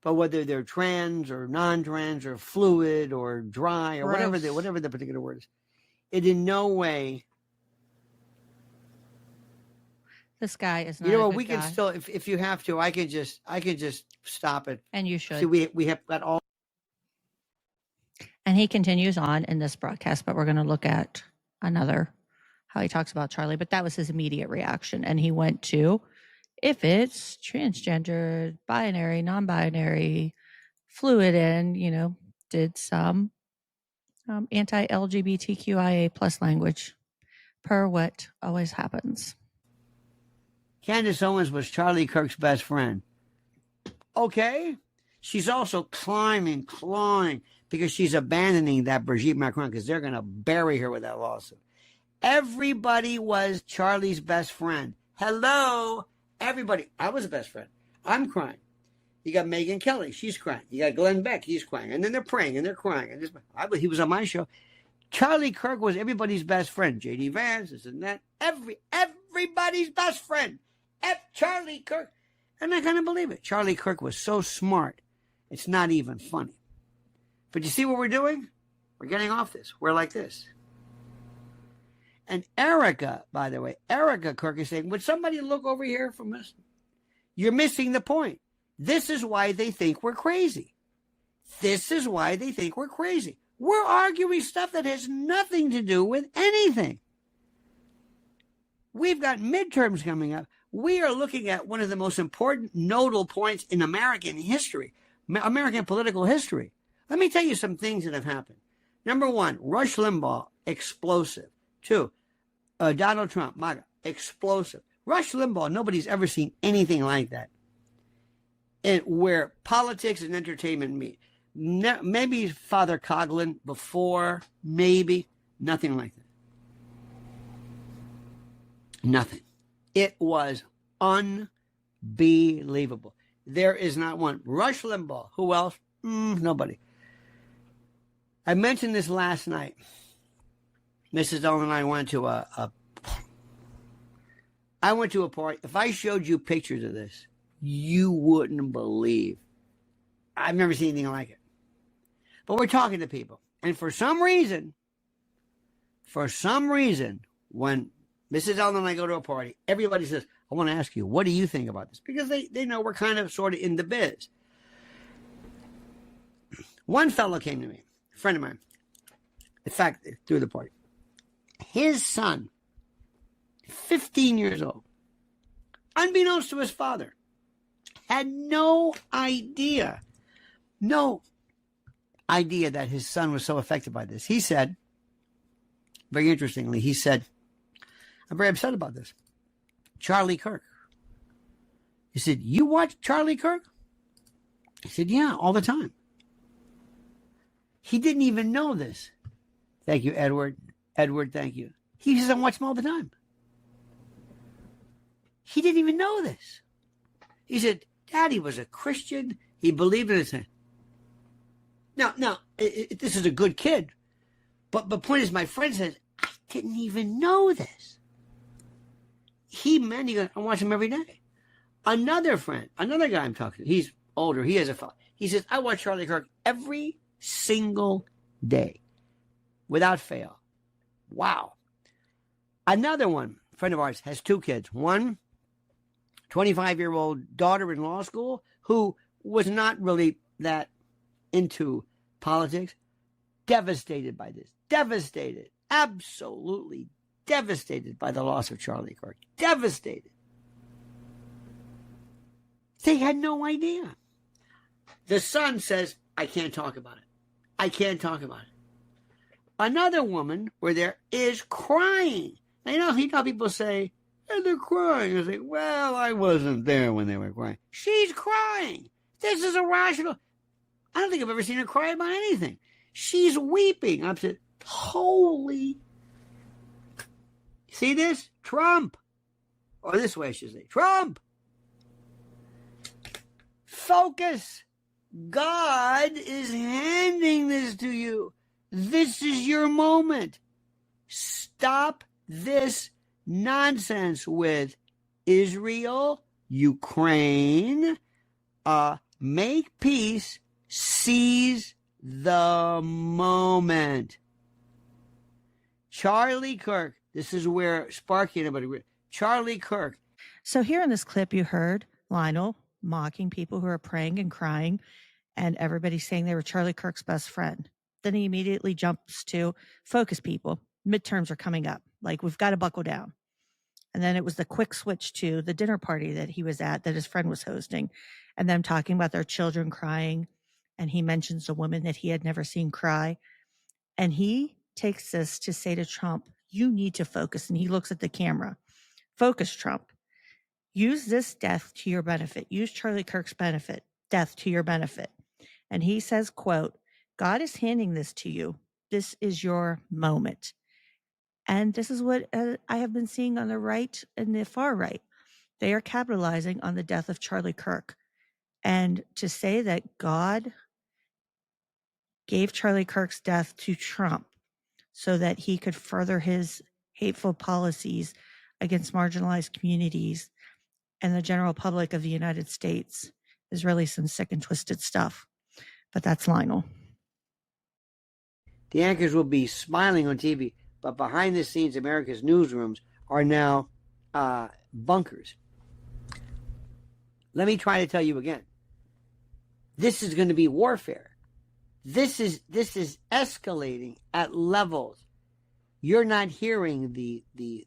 But whether they're trans or non-trans or fluid or dry or whatever the particular word is, it in no way. This guy is not. You know a what? good We can guy. still, if you have to, I can just stop it. And you should. See, we have got all. And he continues on in this broadcast, but we're going to look at another, how he talks about Charlie. But that was his immediate reaction. And he went to, if it's transgender, binary, non-binary, fluid, and, did some anti-LGBTQIA plus language per what always happens. Candace Owens was Charlie Kirk's best friend. Okay. She's also clawing, because she's abandoning that Brigitte Macron because they're going to bury her with that lawsuit. Everybody was Charlie's best friend. Hello, everybody. I was a best friend. I'm crying. You got Megyn Kelly. She's crying. You got Glenn Beck. He's crying. And then they're praying and they're crying. And he was on my show. Charlie Kirk was everybody's best friend. J.D. Vance, this and that. Everybody's best friend. Charlie Kirk. And I kind of believe it. Charlie Kirk was so smart. It's not even funny. But you see what we're doing? We're getting off this. We're like this. And Erica, by the way, Erica Kirk is saying, would somebody look over here from us? You're missing the point. This is why they think we're crazy. This is why they think we're crazy. We're arguing stuff that has nothing to do with anything. We've got midterms coming up. We are looking at one of the most important nodal points in American history, American political history. Let me tell you some things that have happened. Number one, Rush Limbaugh, explosive. Two, Donald Trump, MAGA, explosive. Rush Limbaugh, nobody's ever seen anything like that. And where politics and entertainment meet. Maybe Father Coughlin before, maybe. Nothing like that. Nothing. It was unbelievable. There is not one. Rush Limbaugh. Who else? Nobody. I mentioned this last night. Mrs. Ellen and I went to a party. If I showed you pictures of this, you wouldn't believe. I've never seen anything like it. But we're talking to people. And for some reason, when Mrs. Ellen and I go to a party, everybody says, I want to ask you, what do you think about this? Because they know we're kind of sort of in the biz. One fellow came to me, a friend of mine, in fact, through the party. His son, 15 years old, unbeknownst to his father, had no idea that his son was so affected by this. He said, very interestingly, I'm very upset about this. Charlie Kirk. He said, you watch Charlie Kirk? I said, yeah, all the time. He didn't even know this. Thank you, Edward. Edward, thank you. He says, I watch him all the time. He didn't even know this. He said, Daddy was a Christian. He believed in his hand. Now, this is a good kid. But the point is, my friend says, I didn't even know this. He goes, I watch him every day. Another friend, another guy I'm talking to, he's older, he has a father. He says, I watch Charlie Kirk every single day, without fail. Wow. Another one, friend of ours, has two kids. One, 25-year-old daughter in law school, who was not really that into politics. Devastated by this. Devastated. Absolutely devastated by the loss of Charlie Kirk. Devastated. They had no idea. The son says, I can't talk about it. I can't talk about it. Another woman were there is crying. Now, you know people say, and they're crying. I say, well, I wasn't there when they were crying. She's crying. This is irrational. I don't think I've ever seen her cry about anything. She's weeping. I'm saying, holy. See this? Trump. Or this way I should say, Trump. Focus. God is handing this to you. This is your moment. Stop this nonsense with Israel, Ukraine. Make peace. Seize the moment. Charlie Kirk. This is where Sparky and everybody. Charlie Kirk. So here in this clip, you heard Lionel mocking people who are praying and crying, and everybody saying they were Charlie Kirk's best friend. Then he immediately jumps to focus people. Midterms are coming up. Like, we've got to buckle down. And then it was the quick switch to the dinner party that he was at, that his friend was hosting, and them talking about their children crying. And he mentions a woman that he had never seen cry. And he takes this to say to Trump, you need to focus. And he looks at the camera. Focus, Trump. Use this death to your benefit. Use Charlie Kirk's death to your benefit. And he says, quote, God is handing this to you. This is your moment. And this is what I have been seeing on the right and the far right. They are capitalizing on the death of Charlie Kirk. And to say that God gave Charlie Kirk's death to Trump so that he could further his hateful policies against marginalized communities and the general public of the United States is really some sick and twisted stuff. But that's Lionel. The anchors will be smiling on TV, but behind the scenes, America's newsrooms are now bunkers. Let me try to tell you again. This is going to be warfare. This is escalating at levels. You're not hearing the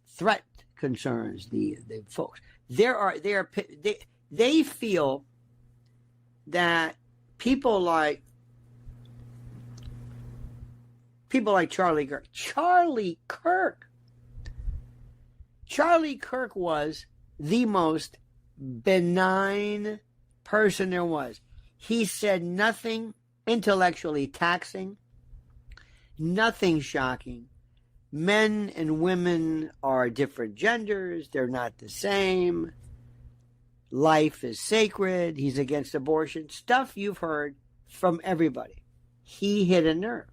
threat concerns, the folks. They feel that people like Charlie Kirk. Charlie Kirk was the most benign person there was. He said nothing intellectually taxing, nothing shocking. Men and women are different genders. They're not the same. Life is sacred. He's against abortion. Stuff you've heard from everybody. He hit a nerve.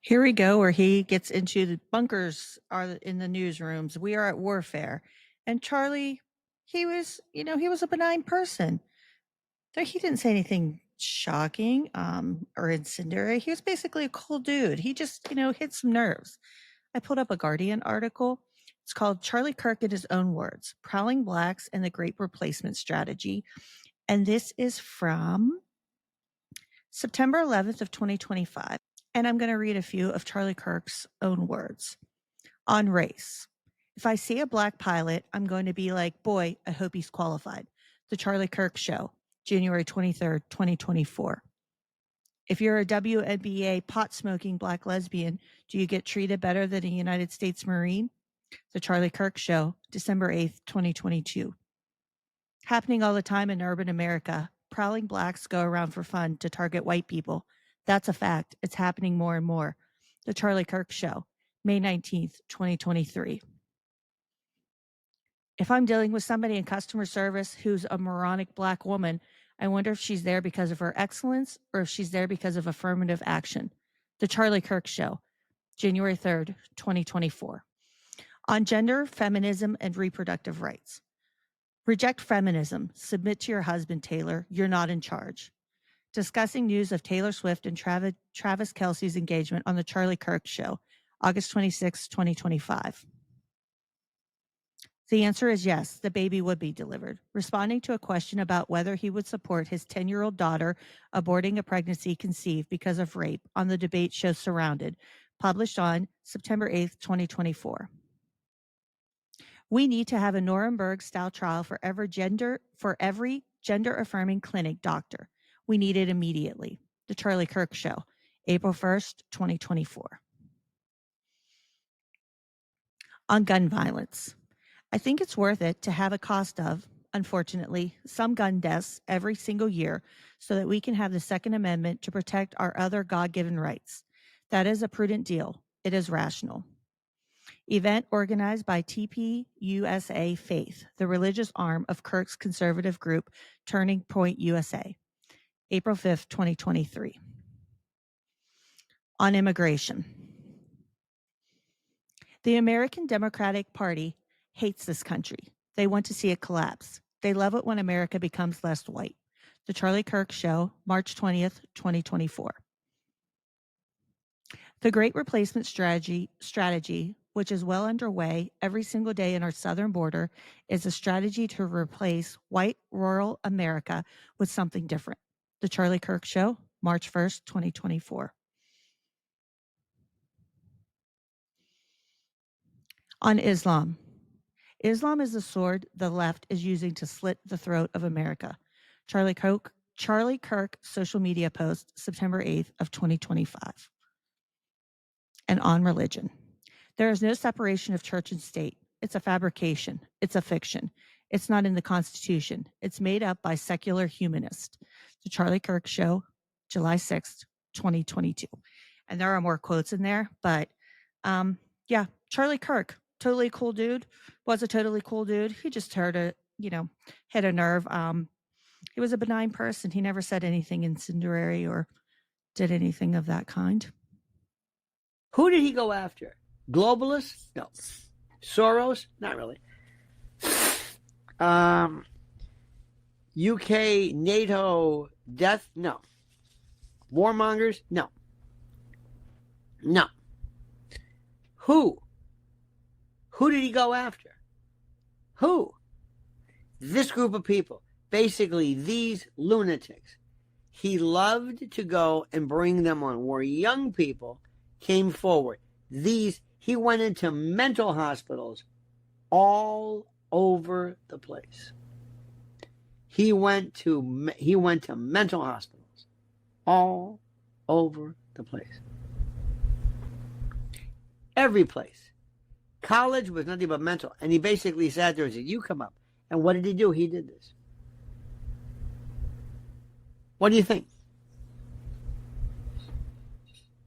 Here we go, where he gets into the bunkers are in the newsrooms. We are at warfare. And Charlie, he was a benign person. He didn't say anything shocking or incendiary. He was basically a cool dude. He just, hit some nerves. I pulled up a Guardian article. It's called Charlie Kirk in His Own Words, Prowling Blacks and the Great Replacement Strategy. And this is from September 11th of 2025. And I'm going to read a few of Charlie Kirk's own words. On race. If I see a black pilot, I'm going to be like, boy, I hope he's qualified. The Charlie Kirk Show, January 23rd, 2024. If you're a WNBA pot-smoking black lesbian, do you get treated better than a United States Marine? The Charlie Kirk Show, December 8th, 2022. Happening all the time in urban America. Prowling blacks go around for fun to target white people. That's a fact. It's happening more and more. The Charlie Kirk Show, May 19th, 2023. If I'm dealing with somebody in customer service who's a moronic black woman, I wonder if she's there because of her excellence or if she's there because of affirmative action. The Charlie Kirk Show, January 3rd, 2024. On gender, feminism, and reproductive rights. Reject feminism. Submit to your husband, Taylor. You're not in charge. Discussing news of Taylor Swift and Travis Kelce's engagement on The Charlie Kirk Show, August 26, 2025. The answer is yes, the baby would be delivered. Responding to a question about whether he would support his 10-year-old daughter aborting a pregnancy conceived because of rape on the debate show Surrounded, published on September 8th, 2024. We need to have a Nuremberg-style trial for every gender-affirming clinic doctor. We need it immediately. The Charlie Kirk Show, April 1st, 2024. On gun violence. I think it's worth it to have a cost of, unfortunately, some gun deaths every single year so that we can have the Second Amendment to protect our other God-given rights. That is a prudent deal. It is rational. Event organized by TPUSA Faith, the religious arm of Kirk's conservative group Turning Point USA, April 5th, 2023. On immigration. The American Democratic Party hates this country. They want to see it collapse. They love it when America becomes less white. The Charlie Kirk Show, March 20th, 2024. The Great Replacement strategy, which is well underway every single day in our southern border, is a strategy to replace white rural America with something different. The Charlie Kirk Show, March 1st, 2024. On Islam. Islam is the sword the left is using to slit the throat of America. Charlie Kirk social media post, September 8th of 2025. And on religion. There is no separation of church and state. It's a fabrication. It's a fiction. It's not in the Constitution. It's made up by secular humanists. The Charlie Kirk Show, July 6th, 2022. And there are more quotes in there, but yeah, Charlie Kirk, totally cool dude, was a totally cool dude. He just hit a nerve. He was a benign person. He never said anything incendiary or did anything of that kind. Who did he go after? Globalists? No. Soros? Not really. UK, NATO, death? No. Warmongers? No. No. Who? Who did he go after? Who? This group of people. Basically, these lunatics. He loved to go and bring them on, where young people came forward. He went into mental hospitals all over the place. He went to mental hospitals all over the place. Every place. College was nothing but mental. And he basically sat there and said, you come up. And what did he do? He did this. What do you think?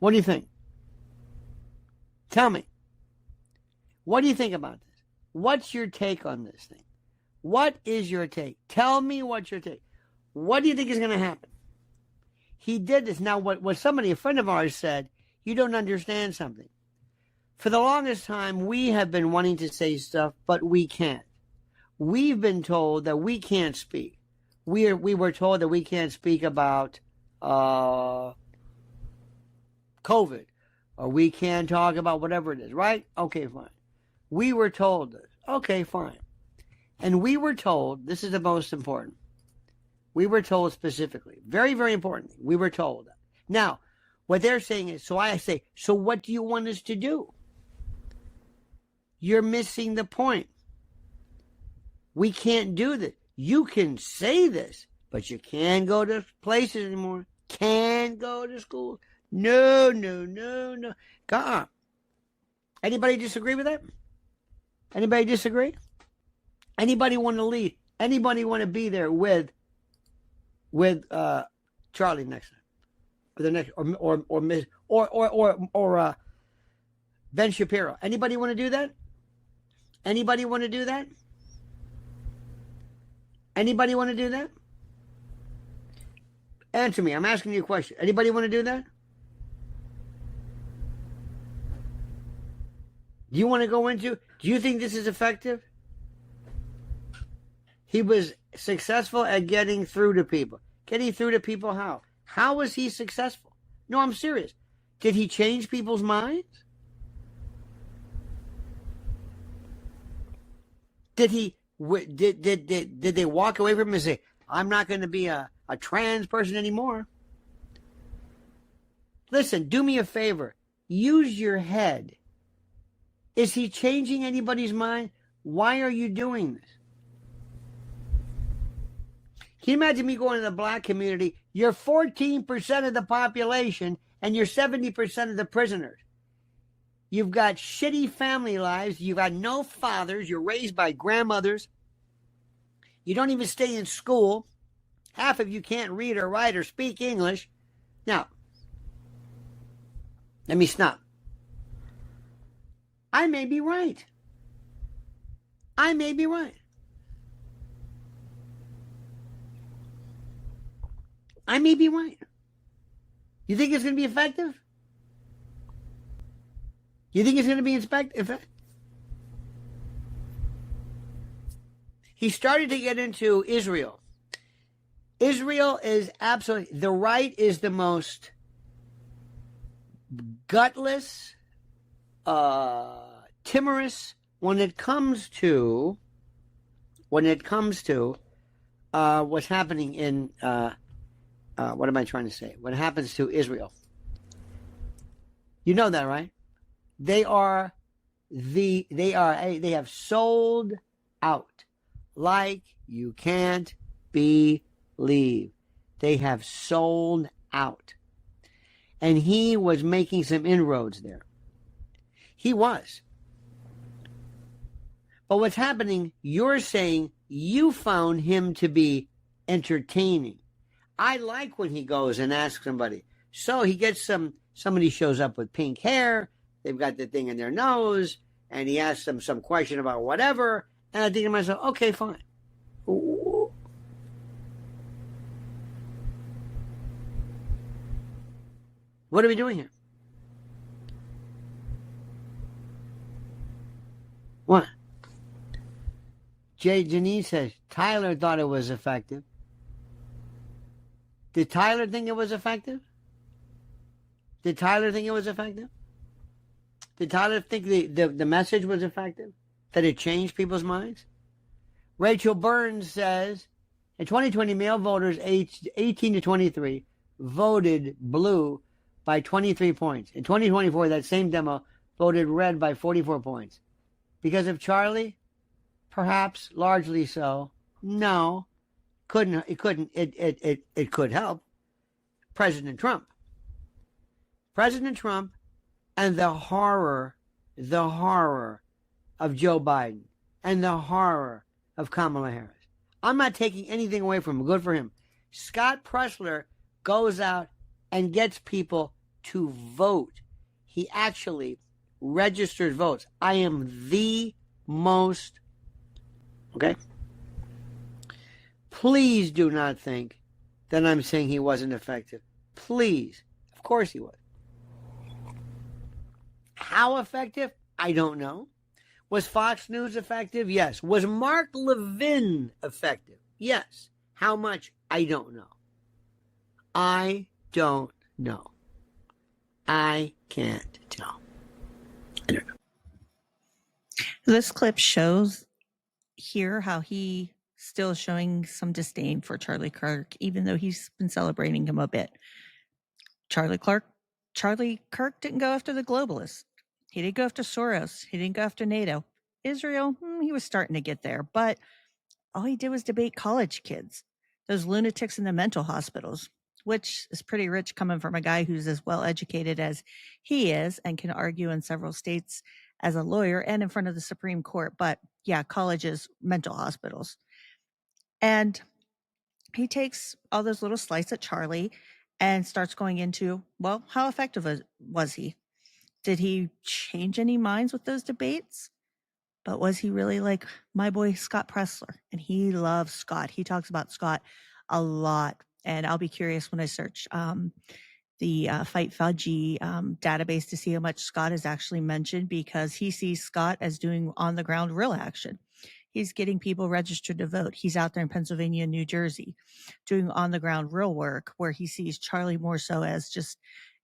What do you think? Tell me. What do you think about this? What's your take on this thing? What is your take? Tell me what's your take. What do you think is going to happen? He did this. Now, what a friend of ours said, you don't understand something. For the longest time, we have been wanting to say stuff, but we can't. We've been told that we can't speak. We were told that we can't speak about COVID, or we can't talk about whatever it is, right? Okay, fine. We were told this. Okay, fine. And we were told, this is the most important. We were told specifically, very, very importantly, we were told. Now, what they're saying is, so I say, so what do you want us to do? You're missing the point. We can't do this. You can say this, but you can't go to places anymore. Can't go to school. No. God. Anybody disagree with that? Anybody disagree? Anybody want to lead? Anybody want to be there with Charlie next time, or the next, or Ben Shapiro? Anybody want to do that? Anybody want to do that? Anybody want to do that? Answer me. I'm asking you a question. Anybody want to do that? Do you want to go into? Do you think this is effective? He was successful at getting through to people. Getting through to people how? How was he successful? No, I'm serious. Did he change people's minds? Did they walk away from him and say, I'm not going to be a trans person anymore? Listen, do me a favor. Use your head. Is he changing anybody's mind? Why are you doing this? Can you imagine me going to the black community? You're 14% of the population and you're 70% of the prisoners. You've got shitty family lives. You've got no fathers. You're raised by grandmothers. You don't even stay in school. Half of you can't read or write or speak English. Now, let me stop. I may be right. I may be right. I may be right. You think it's going to be effective? You think it's going to be effective? He started to get into Israel. Israel is absolutely, the right is the most gutless, timorous when it comes to what's happening in what am I trying to say? What happens to Israel? You know that, right? They have sold out like you can't believe. They have sold out. And he was making some inroads there. He was. But what's happening, you're saying you found him to be entertaining. I like when he goes and asks somebody. So he gets somebody shows up with pink hair. They've got the thing in their nose. And he asks them some question about whatever. And I think to myself, okay, fine. What are we doing here? What? Janine says, Tyler thought it was effective. Did Tyler think it was effective? Did Tyler think it was effective? Did Tyler think the message was effective? That it changed people's minds? Rachel Burns says, in 2020, male voters aged 18 to 23 voted blue by 23 points. In 2024, that same demo voted red by 44 points. Because of Charlie? Perhaps, largely so. No. It could help. President Trump and the horror of Joe Biden and the horror of Kamala Harris. I'm not taking anything away from him. Good for him. Scott Pressler goes out and gets people to vote. He actually registers votes. I am the most, okay? Please do not think that I'm saying he wasn't effective. Please. Of course he was. How effective? I don't know. Was Fox News effective? Yes. Was Mark Levin effective? Yes. How much? I don't know. I don't know. I can't tell. This clip shows here how he still showing some disdain for Charlie Kirk, even though he's been celebrating him a bit. Charlie Kirk didn't go after the globalists. He didn't go after Soros. He didn't go after NATO. Israel, he was starting to get there, but all he did was debate college kids, those lunatics in the mental hospitals, which is pretty rich coming from a guy who's as well educated as he is and can argue in several states as a lawyer and in front of the Supreme Court. But yeah, colleges, mental hospitals. And he takes all those little slices at Charlie and starts going into, well, how effective was he? Did he change any minds with those debates? But was he really like my boy Scott Pressler? And he loves Scott. He talks about Scott a lot. And I'll be curious when I search the Fight Fauci database to see how much Scott is actually mentioned, because he sees Scott as doing on the ground real action. He's getting people registered to vote. He's out there in Pennsylvania and New Jersey doing on the ground real work, where he sees Charlie more so as just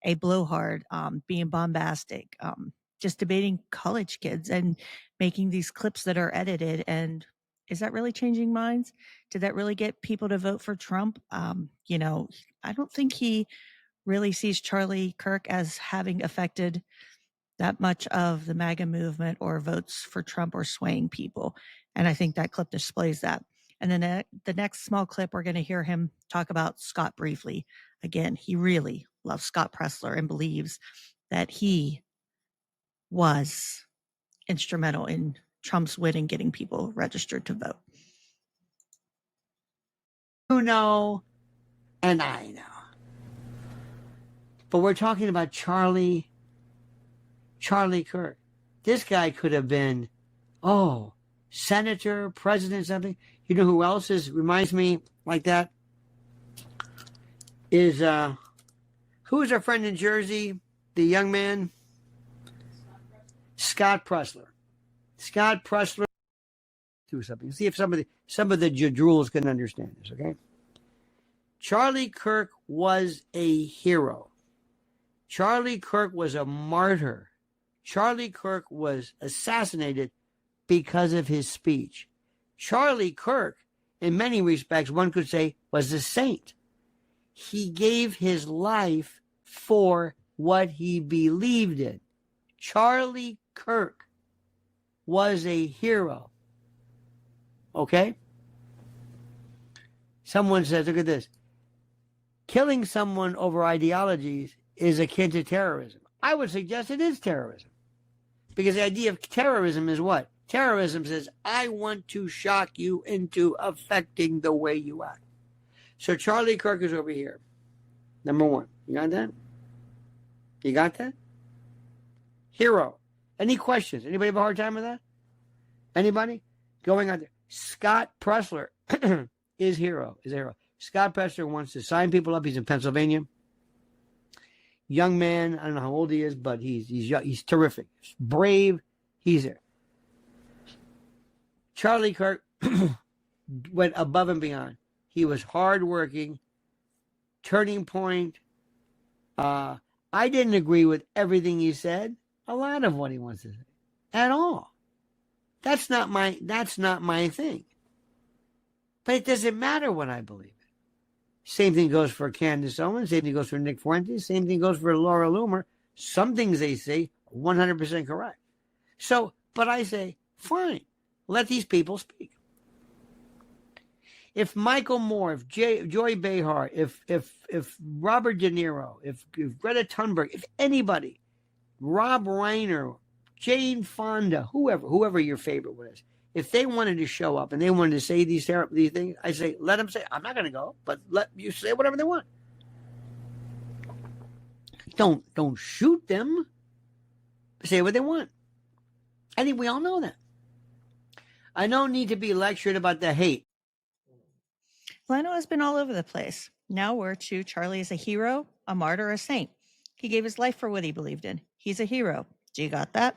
a blowhard, being bombastic, just debating college kids and making these clips that are edited. And is that really changing minds? Did that really get people to vote for Trump? I don't think he really sees Charlie Kirk as having affected that much of the MAGA movement or votes for Trump or swaying people. And I think that clip displays that. And then the next small clip, we're going to hear him talk about Scott briefly. Again, he really loves Scott Pressler and believes that he was instrumental in Trump's win and getting people registered to vote. You know, and I know. But we're talking about Charlie Kirk. This guy could have been, senator, president, something. You know who else reminds me like that? Is, who is our friend in Jersey? The young man? Scott Pressler. Scott Pressler. Do something. See if some of the jadrules can understand this, okay? Charlie Kirk was a hero. Charlie Kirk was a martyr. Charlie Kirk was assassinated because of his speech. Charlie Kirk, in many respects, one could say, was a saint. He gave his life for what he believed in. Charlie Kirk was a hero. Okay? Someone says, look at this. Killing someone over ideologies is akin to terrorism. I would suggest it is terrorism. Because the idea of terrorism is what? Terrorism says, I want to shock you into affecting the way you act. So Charlie Kirk is over here. Number one. You got that? You got that? Hero. Any questions? Anybody have a hard time with that? Anybody? Going on there. Scott Pressler is a hero. Scott Pressler wants to sign people up. He's in Pennsylvania. Young man. I don't know how old he is, but he's young. He's terrific. He's brave. He's there. Charlie Kirk went above and beyond. He was hardworking. Turning point. I didn't agree with everything he said. A lot of what he wants to say. At all. That's not my thing. But it doesn't matter what I believe in. Same thing goes for Candace Owens. Same thing goes for Nick Fuentes. Same thing goes for Laura Loomer. Some things they say are 100% correct. So, but I say, fine. Let these people speak. If Michael Moore, if Joy Behar, if Robert De Niro, if Greta Thunberg, if anybody, Rob Reiner, Jane Fonda, whoever your favorite was, if they wanted to show up and they wanted to say these things, I say, let them say. I'm not going to go, but let you say whatever they want. Don't shoot them. Say what they want. I think we all know that. I don't need to be lectured about the hate. Lionel has been all over the place. Now we're to Charlie is a hero, a martyr, a saint. He gave his life for what he believed in. He's a hero. Do you got that?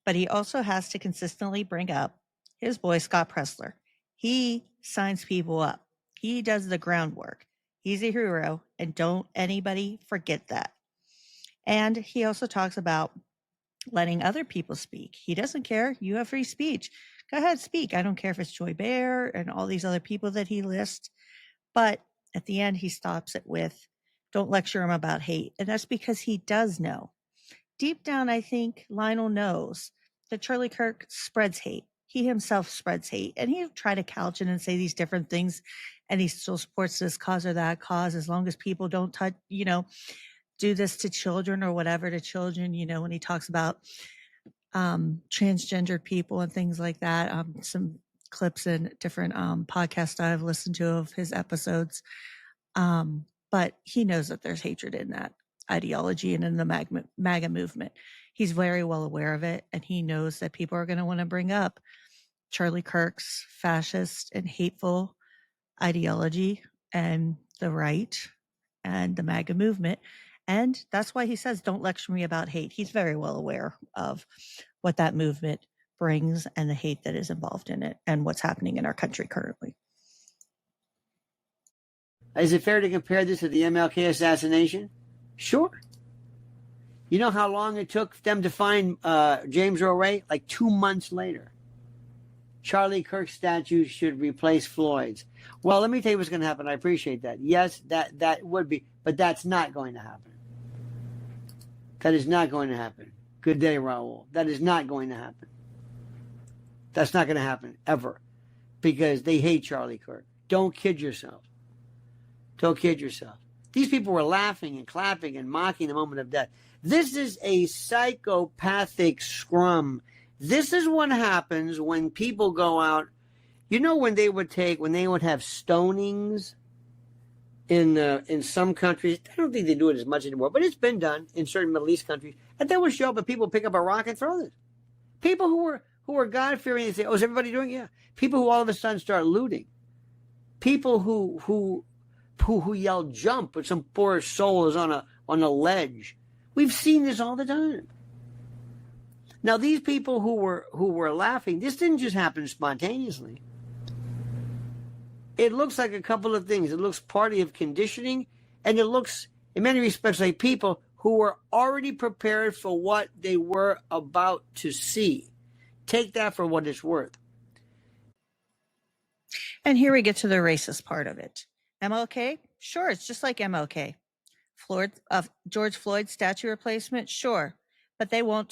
But he also has to consistently bring up his boy, Scott Pressler. He signs people up. He does the groundwork. He's a hero, and don't anybody forget that. And he also talks about letting other people speak. He doesn't care. You have free speech. Go ahead, speak. I don't care if it's Joy Behar and all these other people that he lists. But at the end, he stops it with, don't lecture him about hate. And that's because he does know. Deep down, I think Lionel knows that Charlie Kirk spreads hate. He himself spreads hate. And he'll try to couch it and say these different things. And he still supports this cause or that cause as long as people don't touch, do this to children or whatever to children, when he talks about transgendered people and things like that. Some clips in different podcasts I've listened to of his episodes. But he knows that there's hatred in that ideology and in the MAGA movement. He's very well aware of it. And he knows that people are going to want to bring up Charlie Kirk's fascist and hateful ideology and the right and the MAGA movement. And that's why he says, don't lecture me about hate. He's very well aware of what that movement brings and the hate that is involved in it and what's happening in our country currently. Is it fair to compare this to the MLK assassination? Sure. You know how long it took them to find James Earl Ray? Like 2 months later. Charlie Kirk statue should replace Floyd's. Well, let me tell you what's going to happen. I appreciate that. Yes, that would be, but that's not going to happen. That is not going to happen. Good day, Raul. That is not going to happen. That's not going to happen ever, because they hate Charlie Kirk. Don't kid yourself. Don't kid yourself. These people were laughing and clapping and mocking the moment of death. This is a psychopathic scrum. This is what happens when people go out. You know, when they would have stonings in some countries. I don't think they do it as much anymore, but it's been done in certain Middle East countries. And they would show up and people pick up a rock and throw it. People who were God-fearing, they say, "Oh, is everybody doing it?" Yeah. People who all of a sudden start looting. People who yell "jump" when some poor soul is on a ledge. We've seen this all the time. Now, these people who were laughing, this didn't just happen spontaneously. It looks like a couple of things. It looks partly of conditioning, and it looks, in many respects, like people who were already prepared for what they were about to see. Take that for what it's worth. And here we get to the racist part of it. MLK? Sure, it's just like MLK. George Floyd statue replacement? Sure. But they won't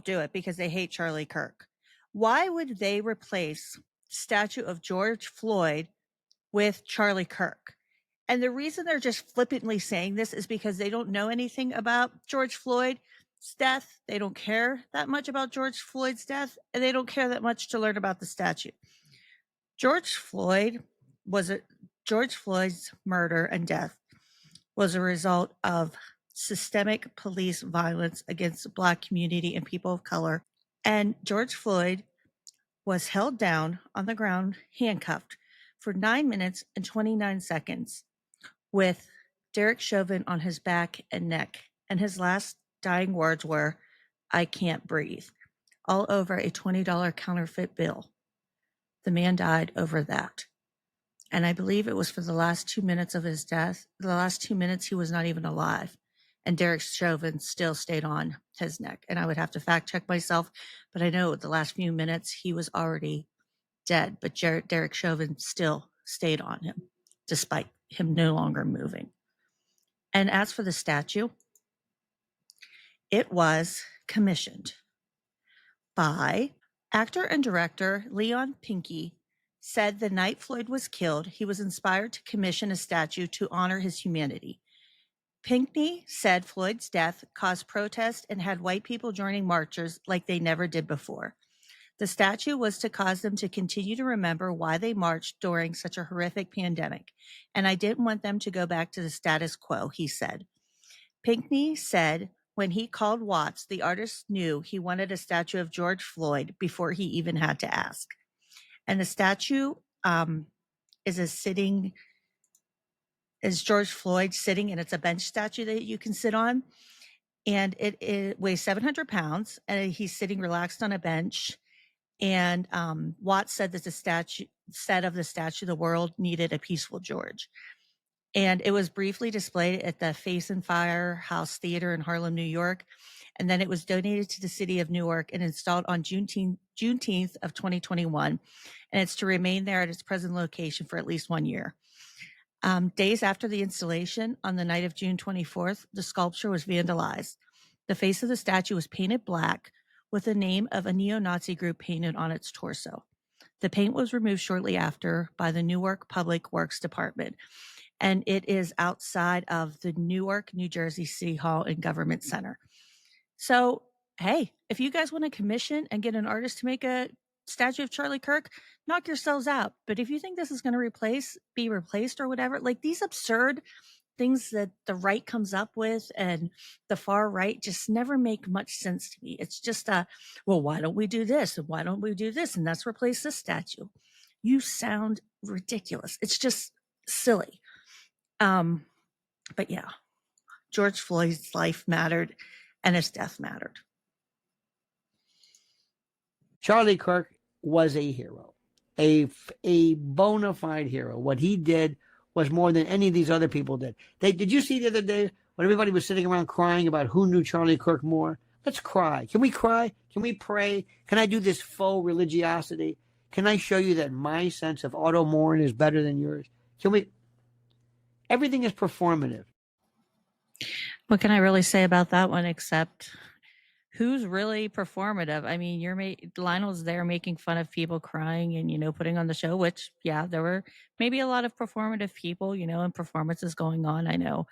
do it because they hate Charlie Kirk. Why would they replace the statue of George Floyd with Charlie Kirk? And the reason they're just flippantly saying this is because they don't know anything about George Floyd's death. They don't care that much about George Floyd's death, and they don't care that much to learn about the statue. George Floyd's murder and death was a result of systemic police violence against the Black community and people of color. And George Floyd was held down on the ground, handcuffed, for 9 minutes and 29 seconds with Derek Chauvin on his back and neck. And his last dying words were, "I can't breathe," all over a $20 counterfeit bill. The man died over that. And I believe it was for the last 2 minutes of his death. The last 2 minutes, he was not even alive. And Derek Chauvin still stayed on his neck. And I would have to fact check myself, but I know the last few minutes he was already dead. But Derek Chauvin still stayed on him, despite him no longer moving. And as for the statue, it was commissioned by actor and director Leon Pinky. Said the night Floyd was killed, he was inspired to commission a statue to honor his humanity. Pinckney said Floyd's death caused protest and had white people joining marchers like they never did before. The statue was to cause them to continue to remember why they marched during such a horrific pandemic, and I didn't want them to go back to the status quo, he said. Pinckney said when he called Watts, the artist knew he wanted a statue of George Floyd before he even had to ask. And the statue is George Floyd sitting, and it's a bench statue that you can sit on. And it weighs 700 pounds, and he's sitting relaxed on a bench. And Watts said that the statue the world needed a peaceful George. And it was briefly displayed at the Face and Firehouse Theater in Harlem, New York. And then it was donated to the city of Newark and installed on Juneteenth of 2021. And it's to remain there at its present location for at least 1 year. Days after the installation, on the night of June 24th, the sculpture was vandalized. The face of the statue was painted black with the name of a neo-Nazi group painted on its torso. The paint was removed shortly after by the Newark Public Works Department, and it is outside of the Newark, New Jersey City Hall and Government Center. So, hey, if you guys want to commission and get an artist to make a statue of Charlie Kirk, knock yourselves out. But if you think this is going to be replaced or whatever, like these absurd things that the right comes up with and the far right just never make much sense to me. It's just well, why don't we do this? And why don't we do this? And let's replace this statue. You sound ridiculous. It's just silly. But yeah, George Floyd's life mattered and his death mattered. Charlie Kirk was a hero, a bona fide hero. What he did was more than any of these other people did. Did you see the other day when everybody was sitting around crying about who knew Charlie Kirk more? Let's cry. Can we cry? Can we pray? Can I do this faux religiosity? Can I show you that my sense of auto mourn is better than yours? Can we? Everything is performative. What can I really say about that one except who's really performative? I mean, Lionel's there making fun of people crying and, putting on the show, which, yeah, there were maybe a lot of performative people, and performances going on. I know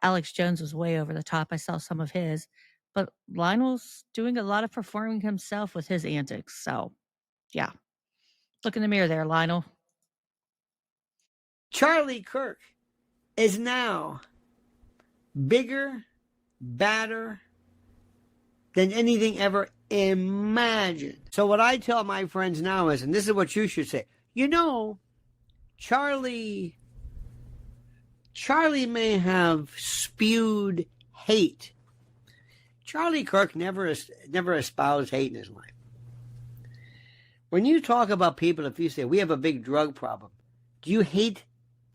Alex Jones was way over the top. I saw some of his, but Lionel's doing a lot of performing himself with his antics. So, yeah. Look in the mirror there, Lionel. Charlie Kirk is now bigger, badder than anything ever imagined. So what I tell my friends now is, and this is what you should say, Charlie may have spewed hate. Charlie Kirk never espoused hate in his life. When you talk about people, if you say, we have a big drug problem, do you hate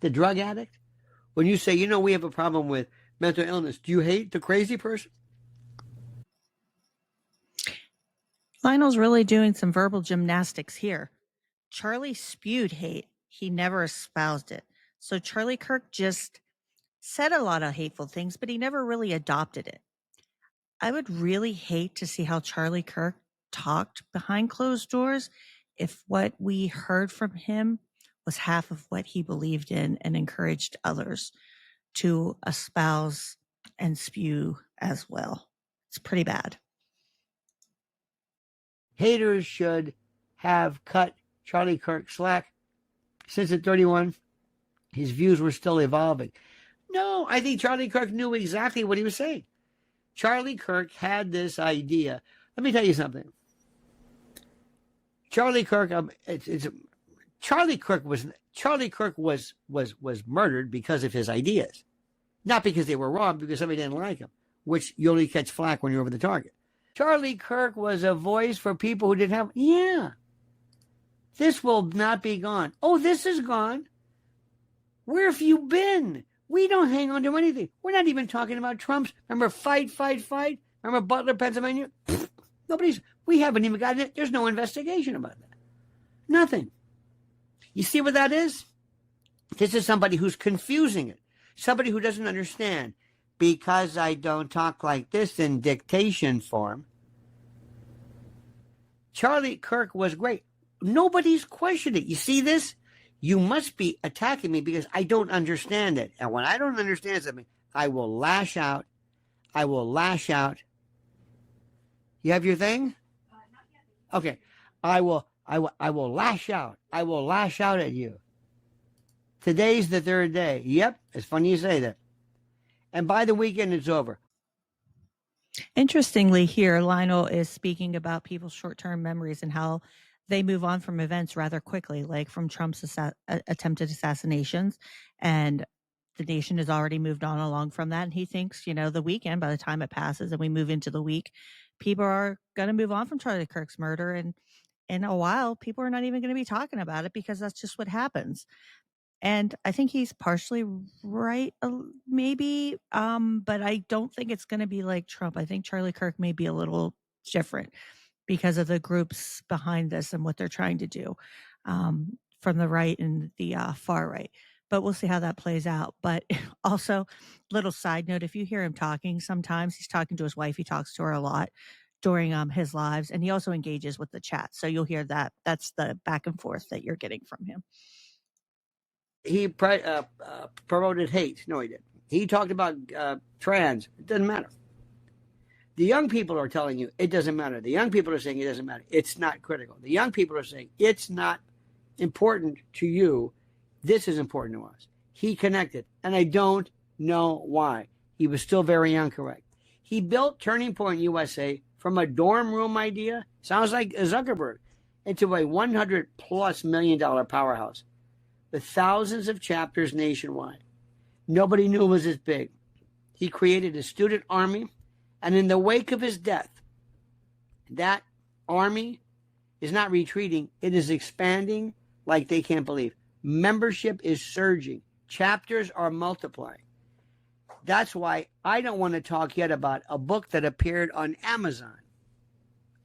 the drug addict? When you say, we have a problem with mental illness, do you hate the crazy person? Lionel's really doing some verbal gymnastics here. Charlie spewed hate. He never espoused it. So Charlie Kirk just said a lot of hateful things, but he never really adopted it. I would really hate to see how Charlie Kirk talked behind closed doors if what we heard from him was half of what he believed in and encouraged others to espouse and spew as well. It's pretty bad. Haters should have cut Charlie Kirk slack. Since at 31, his views were still evolving. No, I think Charlie Kirk knew exactly what he was saying. Charlie Kirk had this idea. Let me tell you something. Charlie Kirk was murdered because of his ideas, not because they were wrong, because somebody didn't like him, which you only catch flack when you're over the target. Charlie Kirk was a voice for people who didn't have. Yeah, this will not be gone. Oh, this is gone. Where have you been? We don't hang on to anything. We're not even talking about Trump's. Remember, fight. Remember Butler, Pennsylvania? We haven't even gotten it. There's no investigation about that. Nothing. You see what that is? This is somebody who's confusing it. Somebody who doesn't understand. Because I don't talk like this in dictation form. Charlie Kirk was great. Nobody's questioned it. You see this? You must be attacking me because I don't understand it. And when I don't understand something, I will lash out. You have your thing? Okay. I will lash out. I will lash out at you. Today's the third day. Yep. It's funny you say that. And by the weekend, it's over. Interestingly, here, Lionel is speaking about people's short-term memories and how they move on from events rather quickly, like from Trump's attempted assassinations. And the nation has already moved on along from that. And he thinks, the weekend, by the time it passes and we move into the week, people are going to move on from Charlie Kirk's murder. And in a while, people are not even going to be talking about it because that's just what happens. And I think he's partially right, maybe, but I don't think it's going to be like Trump. I think Charlie Kirk may be a little different because of the groups behind this and what they're trying to do from the right and the far right. But we'll see how that plays out. But also, little side note, if you hear him talking, sometimes he's talking to his wife. He talks to her a lot during his lives, and he also engages with the chat. So you'll hear that. That's the back and forth that you're getting from him. He promoted hate. No, he didn't. He talked about trans. It doesn't matter. The young people are telling you it doesn't matter. The young people are saying it doesn't matter. It's not critical. The young people are saying it's not important to you. This is important to us. He connected, and I don't know why. He was still very incorrect. He built Turning Point USA from a dorm room idea, sounds like Zuckerberg, into a $100+ million powerhouse with thousands of chapters nationwide. Nobody knew it was this big. He created a student army, and in the wake of his death, that army is not retreating. It is expanding like they can't believe. Membership is surging. Chapters are multiplying. That's why I don't want to talk yet about a book that appeared on Amazon.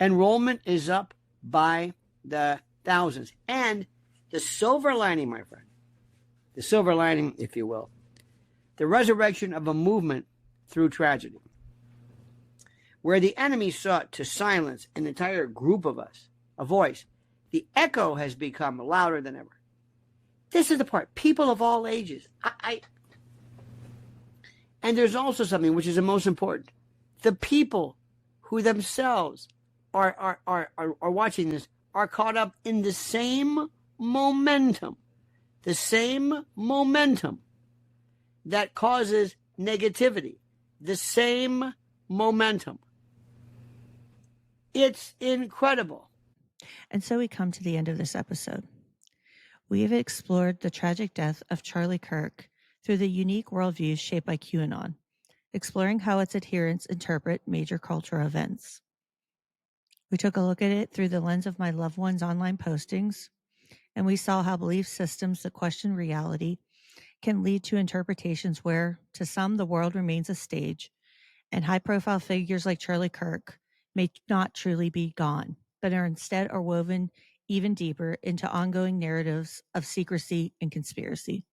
Enrollment is up by the thousands. And the silver lining, my friend, the silver lining, if you will, the resurrection of a movement through tragedy, where the enemy sought to silence an entire group of us, a voice, the echo has become louder than ever. This is the part. People of all ages. And there's also something which is the most important. The people who themselves are watching this are caught up in the same momentum that causes negativity, the same momentum. It's incredible. And so we come to the end of this episode. We have explored the tragic death of Charlie Kirk through the unique worldviews shaped by QAnon, exploring how its adherents interpret major cultural events. We took a look at it through the lens of my loved one's online postings, and we saw how belief systems that question reality can lead to interpretations where, to some, the world remains a stage, and high-profile figures like Charlie Kirk may not truly be gone, but instead are woven even deeper into ongoing narratives of secrecy and conspiracy.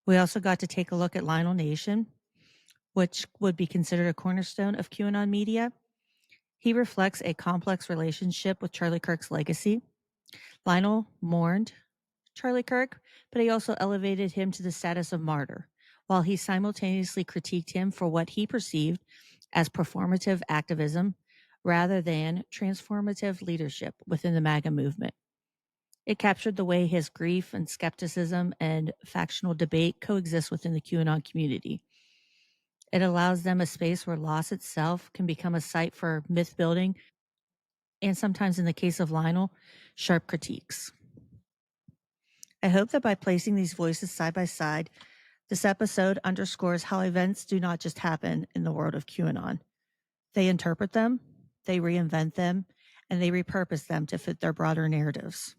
We also got to take a look at Lionel Nation, which would be considered a cornerstone of QAnon media. He reflects a complex relationship with Charlie Kirk's legacy. Lionel mourned Charlie Kirk, but he also elevated him to the status of martyr, while he simultaneously critiqued him for what he perceived as performative activism rather than transformative leadership within the MAGA movement. It captured the way his grief and skepticism and factional debate coexist within the QAnon community. It allows them a space where loss itself can become a site for myth building and sometimes, in the case of Lionel, sharp critiques. I hope that by placing these voices side by side, this episode underscores how events do not just happen in the world of QAnon. They interpret them, they reinvent them, and they repurpose them to fit their broader narratives.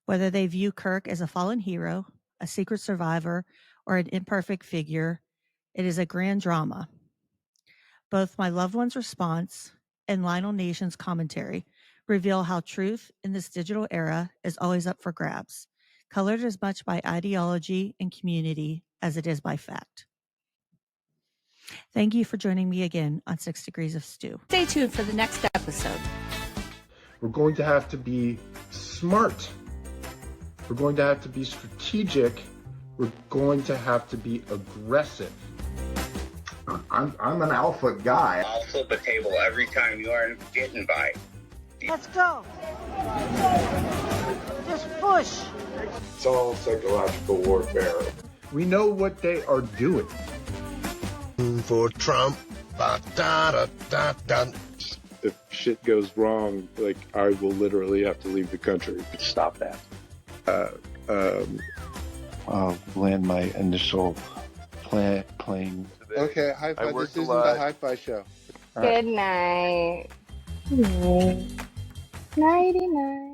Whether they view Kirk as a fallen hero, a secret survivor, or an imperfect figure, it is a grand drama. Both my loved one's response and Lionel Nation's commentary reveal how truth in this digital era is always up for grabs, colored as much by ideology and community as it is by fact. Thank you for joining me again on 6 Degrees of Stew. Stay tuned for the next episode. We're going to have to be smart. We're going to have to be strategic. We're going to have to be aggressive. I'm an alpha guy. I'll flip a table every time you aren't getting by. Let's go. Just push. It's all psychological warfare. We know what they are doing. For Trump. If shit goes wrong, like, I will literally have to leave the country. Stop that. I'll land my initial plane. Okay, high five. This isn't the hi-fi show. Good night. Nighty night.